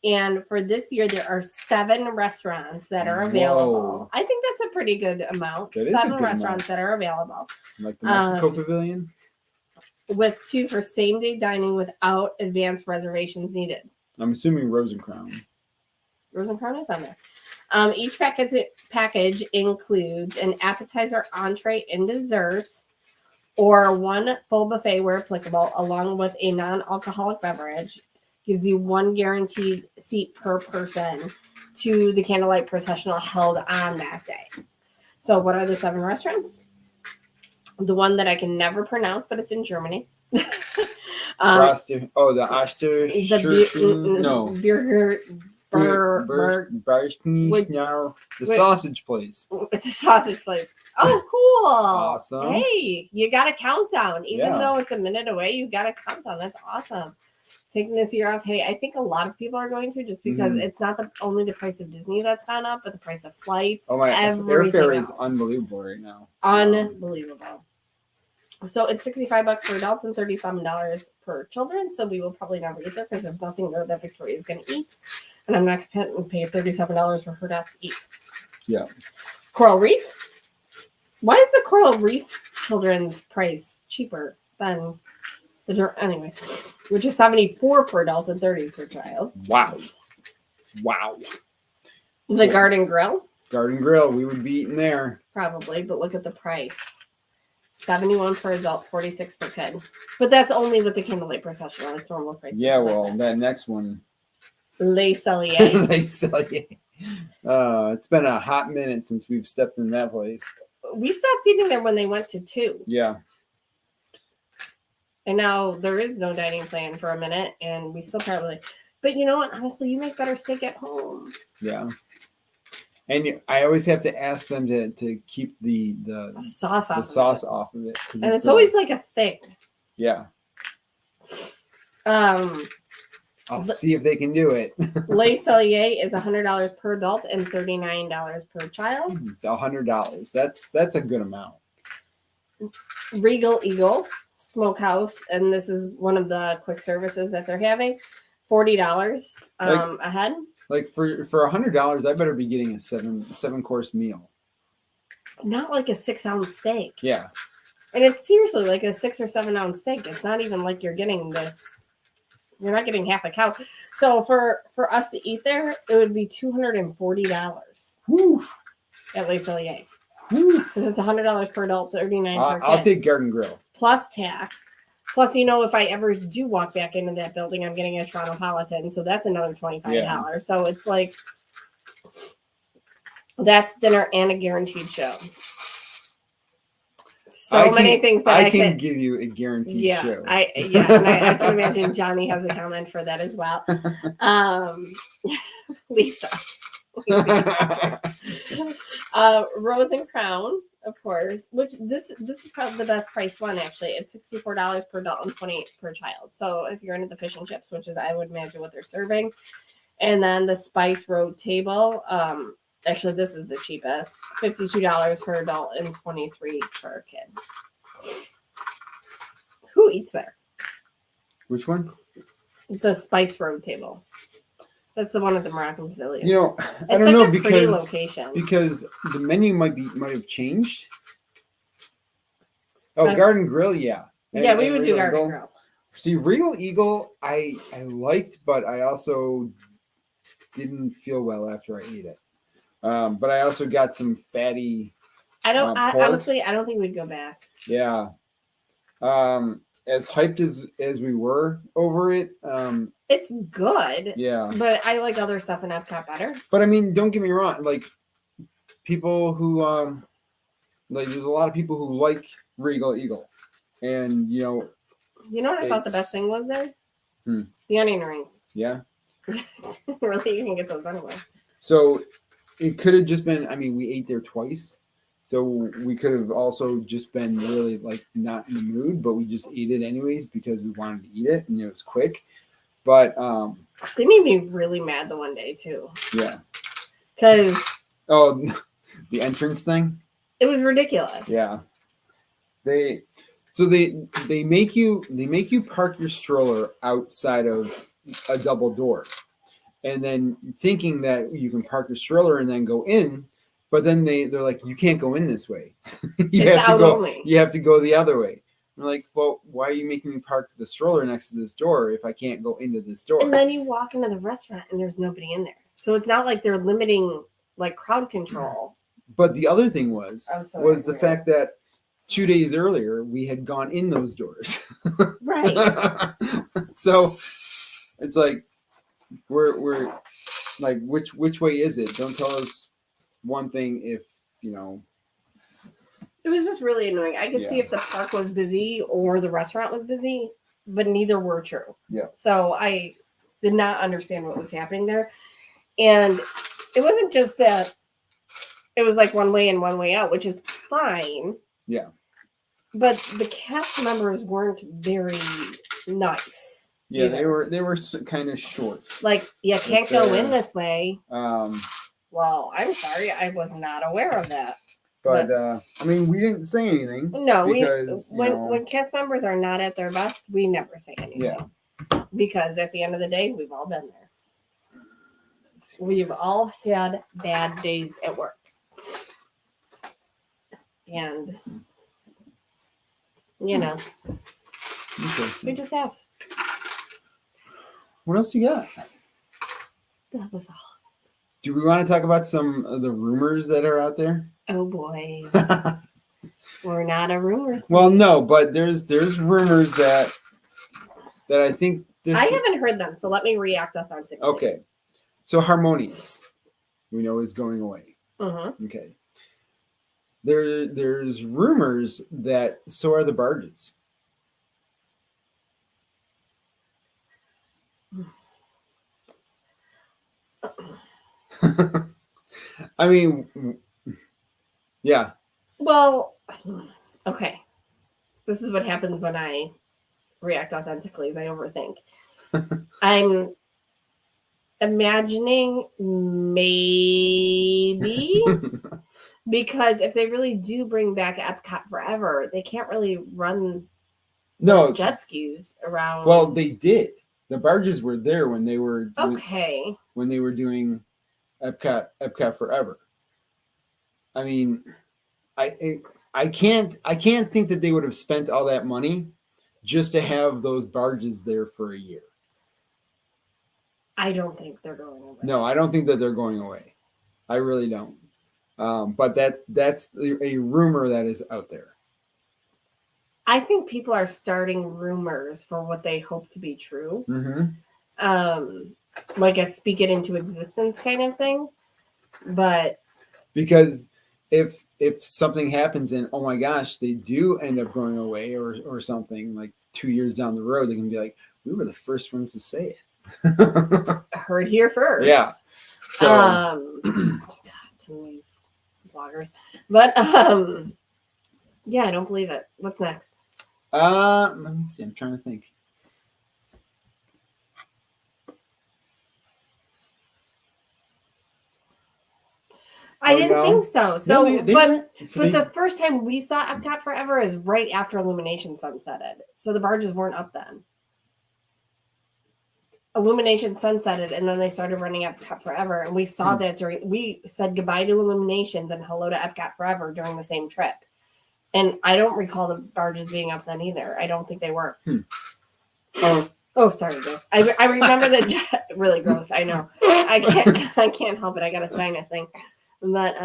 And for this year, there are 7 restaurants that are available. Whoa. I think that's a pretty good amount. 7 restaurants that are available. Like the Mexico Pavilion? With 2 for same-day dining without advanced reservations needed. I'm assuming Rose and Crown. Rose and Crown is on there. Each package includes an appetizer, entree, and dessert, or 1 full buffet where applicable, along with a non-alcoholic beverage. Gives you 1 guaranteed seat per person to the candlelight processional held on that day. So what are the 7 restaurants? The one that I can never pronounce, but it's in Germany. The Oster. No. The sausage place. It's a sausage place. Oh, cool. Awesome. Hey, you got a countdown. Even though it's a minute away, you got a countdown. That's awesome. Taking this year off. Hey, I think a lot of people are going to, just because it's not only the price of Disney that's gone up, but the price of flights. Oh my, airfare is unbelievable right now. Unbelievable. So it's $65 for adults and $37 for children. So we will probably never eat there because there's nothing there that Victoria is going to eat. And I'm not going to pay $37 for her not to eat. Yeah. Coral Reef. Why is the Coral Reef children's price cheaper than anyway, which is $74 per adult and $30 per child. Wow. The Garden Grill. We would be eating there. Probably, but look at the price. $71 per adult, $46 per kid. But that's only with the candlelight procession on its normal price. Yeah, well, that next one. Les Cellier. Les Cellier. It's been a hot minute since we've stepped in that place. We stopped eating there when they went to 2. Yeah. And now there is no dining plan for a minute, and we still probably. But you know what? Honestly, you make better steak at home. Yeah. And I always have to ask them to keep the sauce off of it. And it's always like a thing. Yeah. I'll see if they can do it. Les Cellier is $100 per adult and $39 per child. $100. That's a good amount. Regal Eagle Smokehouse, and this is one of the quick services that they're having. $40 a head. Like for $100, I better be getting a seven course meal. Not like a 6-ounce steak. Yeah. And it's seriously like a 6 or 7 ounce steak. It's not even like you're getting this. You're not getting half a cow. So for us to eat there, it would be $240. Whew. At Les Cellier. Because it's $100 per adult, $39 per kid. I'll take Garden Grill. Plus tax. Plus, if I ever do walk back into that building, I'm getting a Torontopolitan. So that's another $25. Yeah. So it's like, that's dinner and a guaranteed show. So many things that I can give you a guaranteed show. And I can imagine Johnny has a comment for that as well. Lisa. Rose and Crown, of course, which this is probably the best priced one actually. It's $64 per adult and $28 per child. So if you're into the fish and chips, which is I would imagine what they're serving, and then the Spice Road table. Actually, this is the cheapest. $52 for adult and $23 for a kid. Who eats there? Which one? The Spice Road table. That's the one at the Moroccan Pavilion. I don't know because the menu might have changed. Oh, Garden Grill, yeah. Yeah, we would do Garden Grill. See, Regal Eagle, I liked, but I also didn't feel well after I ate it. But I also got some fatty. Honestly, I don't think we'd go back. Yeah. As hyped as we were over it, it's good. Yeah. But I like other stuff in Epcot better. But I mean, don't get me wrong. Like people who there's a lot of people who like Regal Eagle, and You know what I thought the best thing was there? The onion rings. Yeah. Really, you can get those anywhere. So it could have just been, we ate there twice. So we could have also just been really like not in the mood, but we just ate it anyways because we wanted to eat it and it was quick. But they made me really mad the one day too. Yeah. Because the entrance thing? It was ridiculous. Yeah. They make you park your stroller outside of a double door. And then thinking that you can park your stroller and then go in, but then they're like, you can't go in this way. You have to go the other way. I'm like, well, why are you making me park the stroller next to this door if I can't go into this door? And then you walk into the restaurant and there's nobody in there. So it's not like they're limiting like crowd control. But the other thing was the fact that 2 days earlier we had gone in those doors. Right. So it's like, we're like, which way is it? Don't tell us one thing if It was just really annoying. I could see if the park was busy or the restaurant was busy, but neither were true. Yeah. So I did not understand what was happening there. And it wasn't just that it was like one way in, one way out, which is fine. Yeah. But the cast members weren't very nice. Yeah, either. they were kind of short. Like, you can't go in this way. Well, I'm sorry, I was not aware of that. But we didn't say anything. No, because, when cast members are not at their best, we never say anything. Yeah. Because at the end of the day, we've all been there. We've all had bad days at work. And, we just have. What else you got? That was all. Do we want to talk about some of the rumors that are out there? Oh boy. We're not a rumor. Well, no, but there's rumors that I think this. I haven't heard them, so let me react authentically. Okay, so Harmonious, we know, is going away. Mm-hmm. Okay. There's rumors that so are the barges. I mean, yeah. Well, okay. This is what happens when I react authentically, is I overthink. I'm imagining maybe because if they really do bring back Epcot Forever, they can't really run jet skis around. Well, they did. The barges were there when they were when they were doing Epcot Forever. I mean, I can't think that they would have spent all that money just to have those barges there for a year. I don't think they're going away. No, I don't think that they're going away. I really don't. But that's a rumor that is out there. I think people are starting rumors for what they hope to be true. Mm-hmm. Like a speak it into existence kind of thing. But because if something happens and oh my gosh, they do end up going away or something like 2 years down the road, they can be like, we were the first ones to say it. Heard here first. Yeah. So God, some of these bloggers. But yeah, I don't believe it. What's next? Let me see. I'm trying to think. I didn't think so. So, no, but the first time we saw Epcot Forever is right after Illumination sunsetted. So the barges weren't up then. Illumination sunsetted, and then they started running Epcot Forever, and we saw that we said goodbye to Illuminations and hello to Epcot Forever during the same trip. And I don't recall the barges being up then either. I don't think they were. Oh, sorry, Jeff. I remember that. Really gross. I know. I can't help it. I got a sinus thing. But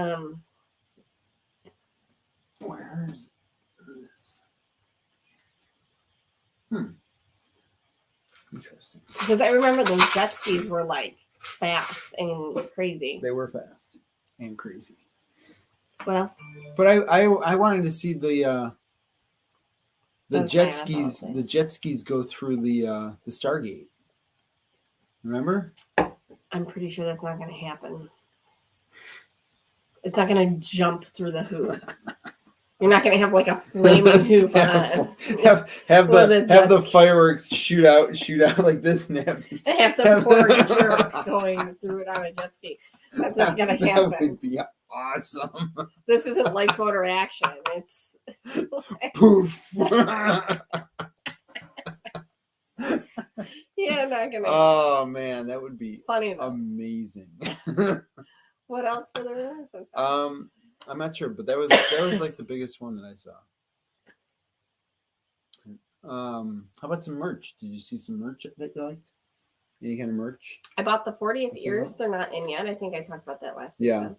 where's this? Interesting. Because I remember those jet skis were like fast and crazy. They were fast and crazy. What else? But I wanted to see the jet skis. The jet skis go through the Stargate. Remember? I'm pretty sure that's not going to happen. It's not going to jump through the hoop. You're not going to have like a flaming hoop. have the fireworks shoot out like this. And have some poor jerk going through it on a jet ski. That's not going to happen. That would be awesome. This isn't lights, motor, action. It's poof. Yeah, not gonna. Oh man, that would be funny. Amazing. What else for the rumors? I'm not sure, but that was like the biggest one that I saw. How about some merch? Did you see some merch that you liked? Any kind of merch? I bought the 40th ears. They're not in yet. I think I talked about that last week. Yeah.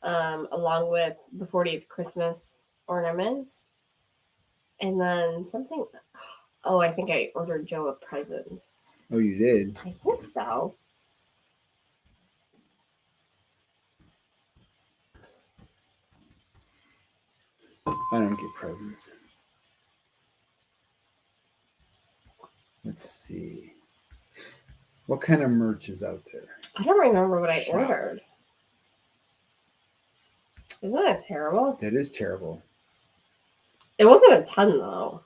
Along with the 40th Christmas ornaments. And then something. Oh, I think I ordered Joe a present. Oh, you did? I think so. I don't get presents. Let's see. What kind of merch is out there? I don't remember what I ordered. Isn't that terrible? That is terrible. It wasn't a ton, though.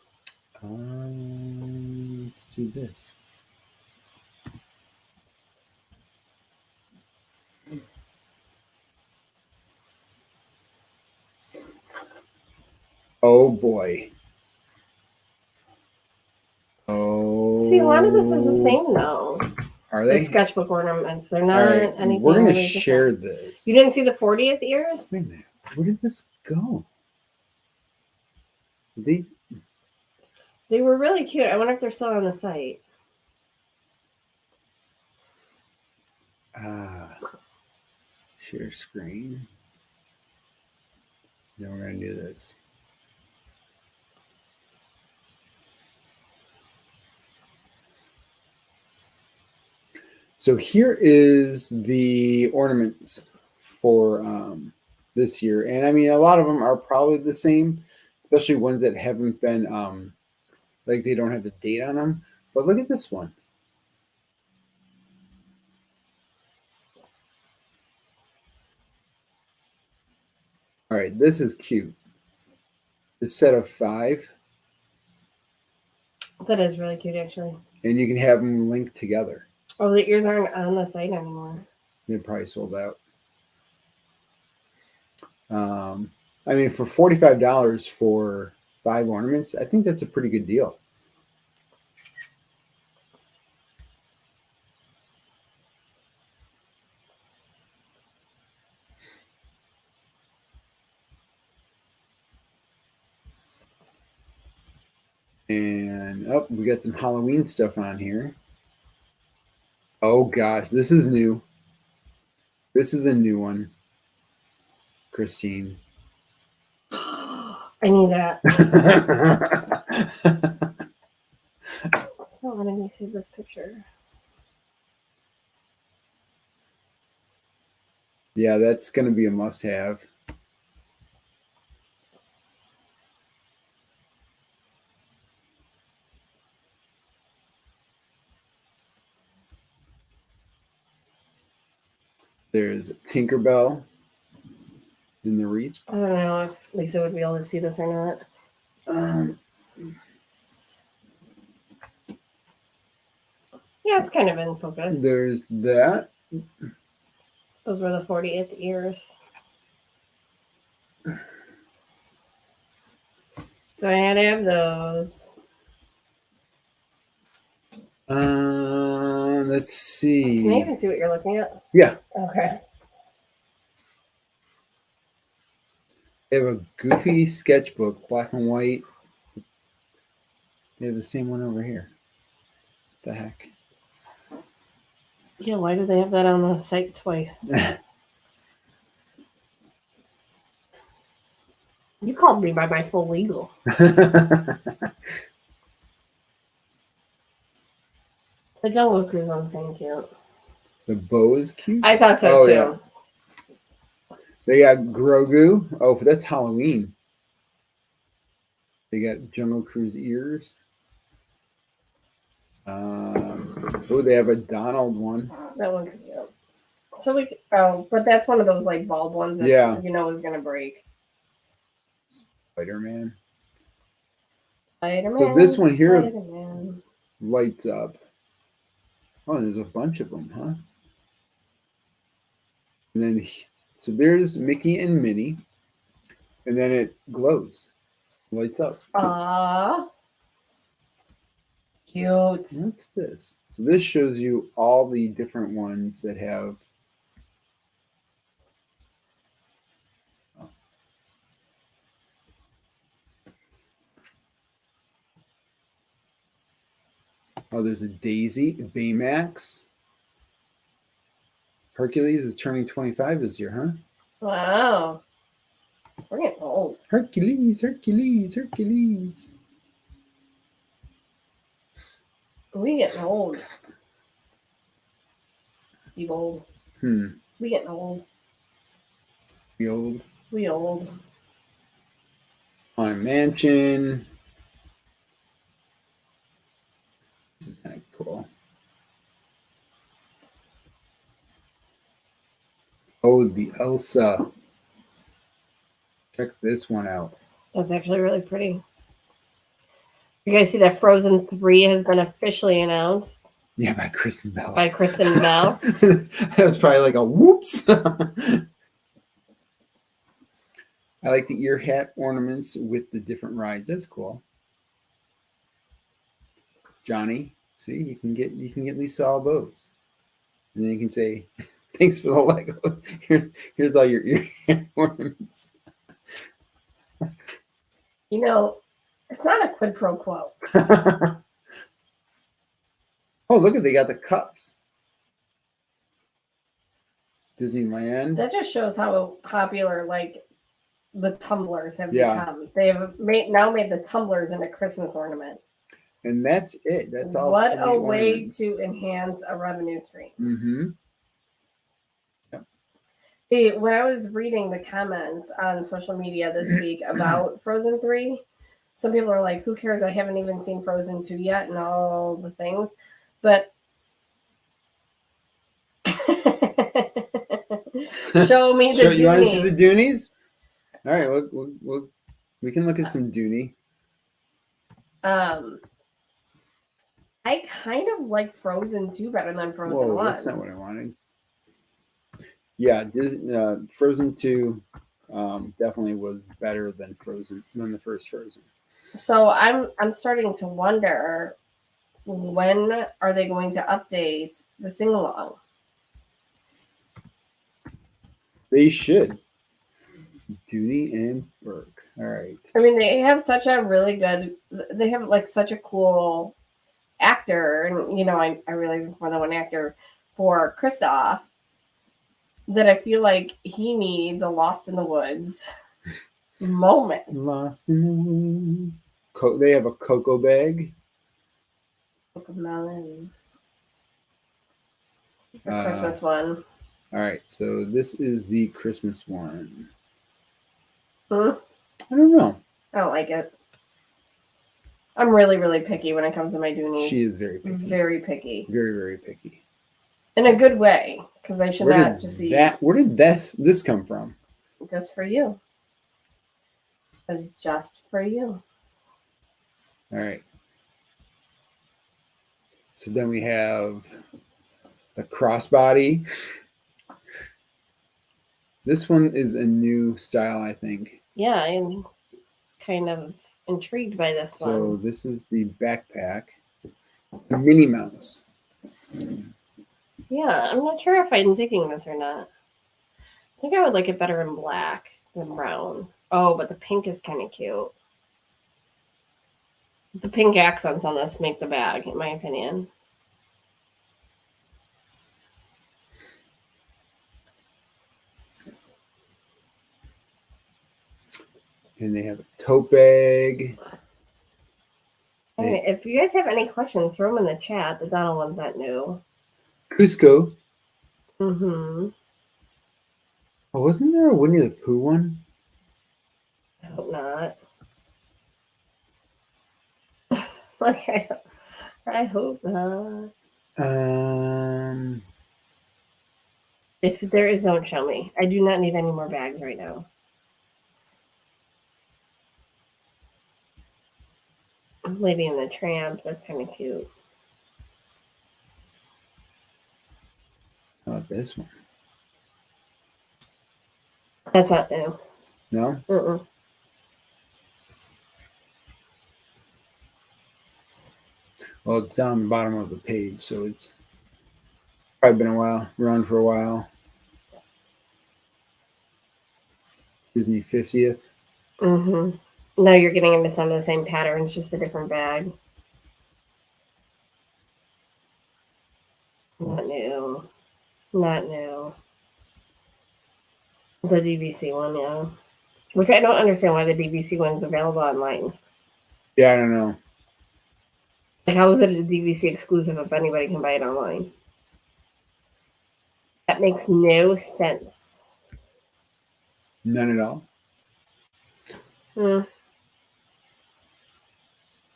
Let's do this. Oh boy. Oh. See, a lot of this is the same though. Are they? The sketchbook ornaments. They're not anything. We're going to share this. You didn't see the 40th ears? Wait a minute. Where did this go? They were really cute. I wonder if they're still on the site. Share screen. Then we're going to do this. So here is the ornaments for this year. And I mean, a lot of them are probably the same, especially ones that haven't been, like they don't have the date on them. But look at this one. All right, this is cute. It's set of 5. That is really cute, actually. And you can have them linked together. Oh, the ears aren't on the site anymore. They probably sold out. I mean, for $45 for 5 ornaments, I think that's a pretty good deal. And oh, we got some Halloween stuff on here. Oh gosh, this is new. This is a new one, Christine. I need that. It's not letting me see this picture. Yeah, that's going to be a must-have. There's Tinkerbell in the wreath. I don't know if Lisa would be able to see this or not. Yeah, it's kind of in focus. There's that. Those were the 40th ears. So I had to have those. Let's see. Can you even see what you're looking at? Yeah. Okay. They have a Goofy sketchbook, black and white. They have the same one over here. What the heck? Yeah, why do they have that on the site twice? You called me by my full legal. The Jungle Cruise one's kind of cute. The bow is cute. I thought so too. Yeah. They got Grogu. Oh, that's Halloween. They got Jungle Cruise ears. Oh, they have a Donald one. That one's cute. So but that's one of those like bald ones that you know is gonna break. Spider-Man. Spider-Man. So this one here Spider-Man. lights up. Oh, there's a bunch of them, huh? And then, so there's Mickey and Minnie, and then it glows, lights up. Cute. What's this? So this shows you all the different ones that have. Oh, there's a Daisy, Baymax. Hercules is turning 25 this year, huh? Wow. We're getting old. Hercules, Hercules, Hercules. We getting old. You old. We getting old. We old. We old. Haunted Mansion. This is kind of cool. Oh, the Elsa. Check this one out. That's actually really pretty. You guys see that Frozen 3 has been officially announced? Yeah, by Kristen Bell. By Kristen Bell. That was probably like a whoops. I like the ear hat ornaments with the different rides. That's cool. Johnny, see, you can get at least all those. And then you can say, thanks for the Lego. Here's all your ear hat ornaments. You know, it's not a quid pro quo. Oh, look at, they got the cups. Disneyland. That just shows how popular like the tumblers have become. They have now made the tumblers into Christmas ornaments. And that's it. That's all. What a way to enhance a revenue stream. Mm-hmm. When I was reading the comments on social media this week about Frozen 3, some people are like, who cares? I haven't even seen Frozen 2 yet and all the things. But show me the Dooney. You want to see the Doonies? All right, we can look at some Dooney. I kind of like Frozen 2 better than Frozen 1. That's not what I wanted. Yeah, Frozen 2 definitely was better than the first Frozen. So I'm starting to wonder, when are they going to update the sing-along? They should. Dooney and Burke. All right. I mean, they have such a really good. They have like such a cool actor, and you know, I realize it's more than one actor for Kristoff, that I feel like he needs a Lost in the Woods moment. Lost in the Woods. They have a cocoa bag. Cocoa melon. The Christmas one. All right, so this is the Christmas one. Hmm? I don't know. I don't like it. I'm really, really picky when it comes to my Doonies. She is very picky. Very picky. Very, very picky. In a good way, because they should not just be. Where did this come from? Just for you. It's just for you. All right. So then we have the crossbody. This one is a new style, I think. Yeah, I'm kind of intrigued by this one. So this is the backpack. The Minnie Mouse. Yeah, I'm not sure if I'm digging this or not. I think I would like it better in black than brown. Oh, but the pink is kind of cute. The pink accents on this make the bag, in my opinion. And they have a tote bag. Okay, if you guys have any questions, throw them in the chat. The Donald one's not new. Cusco. Mm-hmm. Oh, wasn't there a Winnie the Pooh one? I hope not. Okay. I hope not. If there is, don't show me. I do not need any more bags right now. Lady and the Tramp. That's kind of cute. How about this one? That's not new. No? Mm-mm. Well, it's down on the bottom of the page, so it's probably been a while. Around for a while. Disney 50th. Mm-hmm. Now you're getting into some of the same patterns, just a different bag. Not new. Not new. The DVC one, yeah. Which I don't understand why the DVC one's available online. Yeah, I don't know. Like, how is it a DVC exclusive if anybody can buy it online? That makes no sense. None at all. Hmm.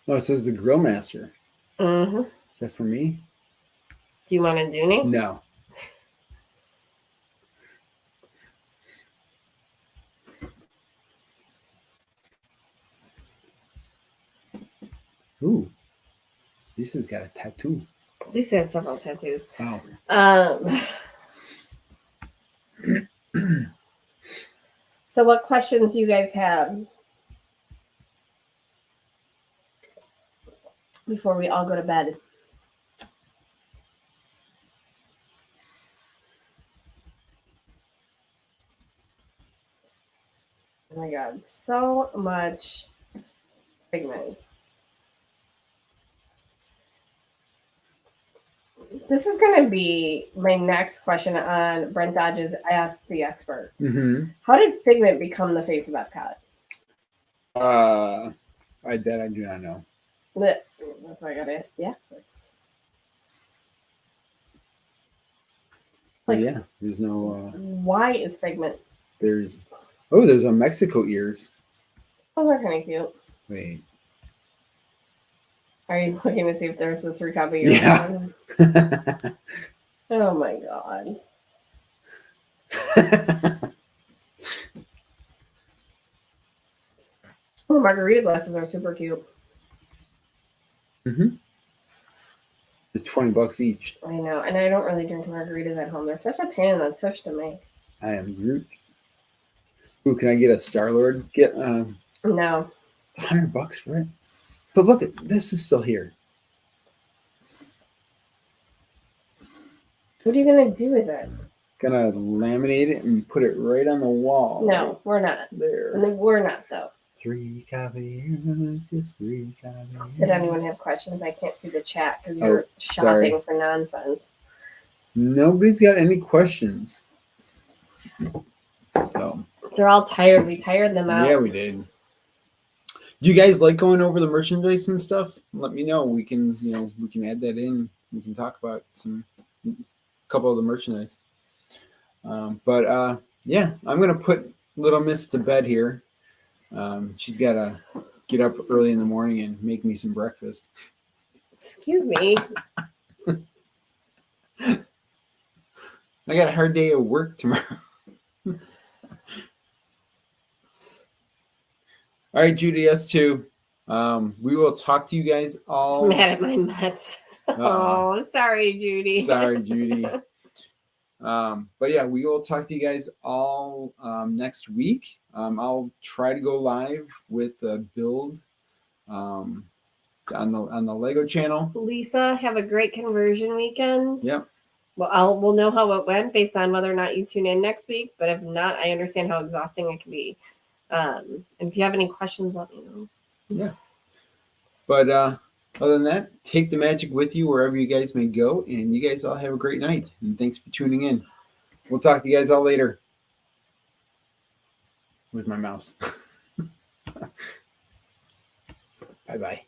Oh, it says the Grill Master. Mm-hmm. Is that for me? Do you want a Dooney? No. Ooh. Lisa's got a tattoo. Lisa has several tattoos. Oh. So what questions do you guys have before we all go to bed? Oh my God, so much pigment. This is going to be my next question on Brent Dodge's Ask the Expert. Mm-hmm. How did Figment become the face of Epcot? I do not know. That's why I gotta ask the expert. But yeah, there's no. Why is Figment? There's a Mexico ears. Those are kind of cute. Wait. Are you looking to see if there's a 3 copy? Yeah. Oh my god. Oh, margarita glasses are super cute. Mm-hmm. It's $20 each. I know, and I don't really drink margaritas at home. They're such a pain in the tush to make. I am Groot. Ooh, can I get a Star-Lord? Get No. $100 for it. But look, this is still here. What are you gonna do with it? Gonna laminate it and put it right on the wall. No, we're not. There. We're not though. 3 caballeros, just 3 caballeros. Did anyone have questions? I can't see the chat because you're sorry. shopping for nonsense. Nobody's got any questions. So they're all tired. We tired them out. Yeah, we did. Do you guys like going over the merchandise and stuff? Let me know. We can add that in. We can talk about a couple of the merchandise. Yeah, I'm gonna put little Miss to bed here. She's gotta get up early in the morning and make me some breakfast. Excuse me. I got a hard day of work tomorrow. All right, Judy, us too. We will talk to you guys all. I'm mad at my Mets. Oh, sorry, Judy. Sorry, Judy. But yeah, we will talk to you guys all next week. I'll try to go live with the build on the Lego channel. Lisa, have a great conversion weekend. Yep. Well, we'll know how it went based on whether or not you tune in next week. But if not, I understand how exhausting it can be. And if you have any questions, let me know. Yeah. But other than that, take the magic with you wherever you guys may go. And you guys all have a great night. And thanks for tuning in. We'll talk to you guys all later. Where's my mouse? Bye-bye.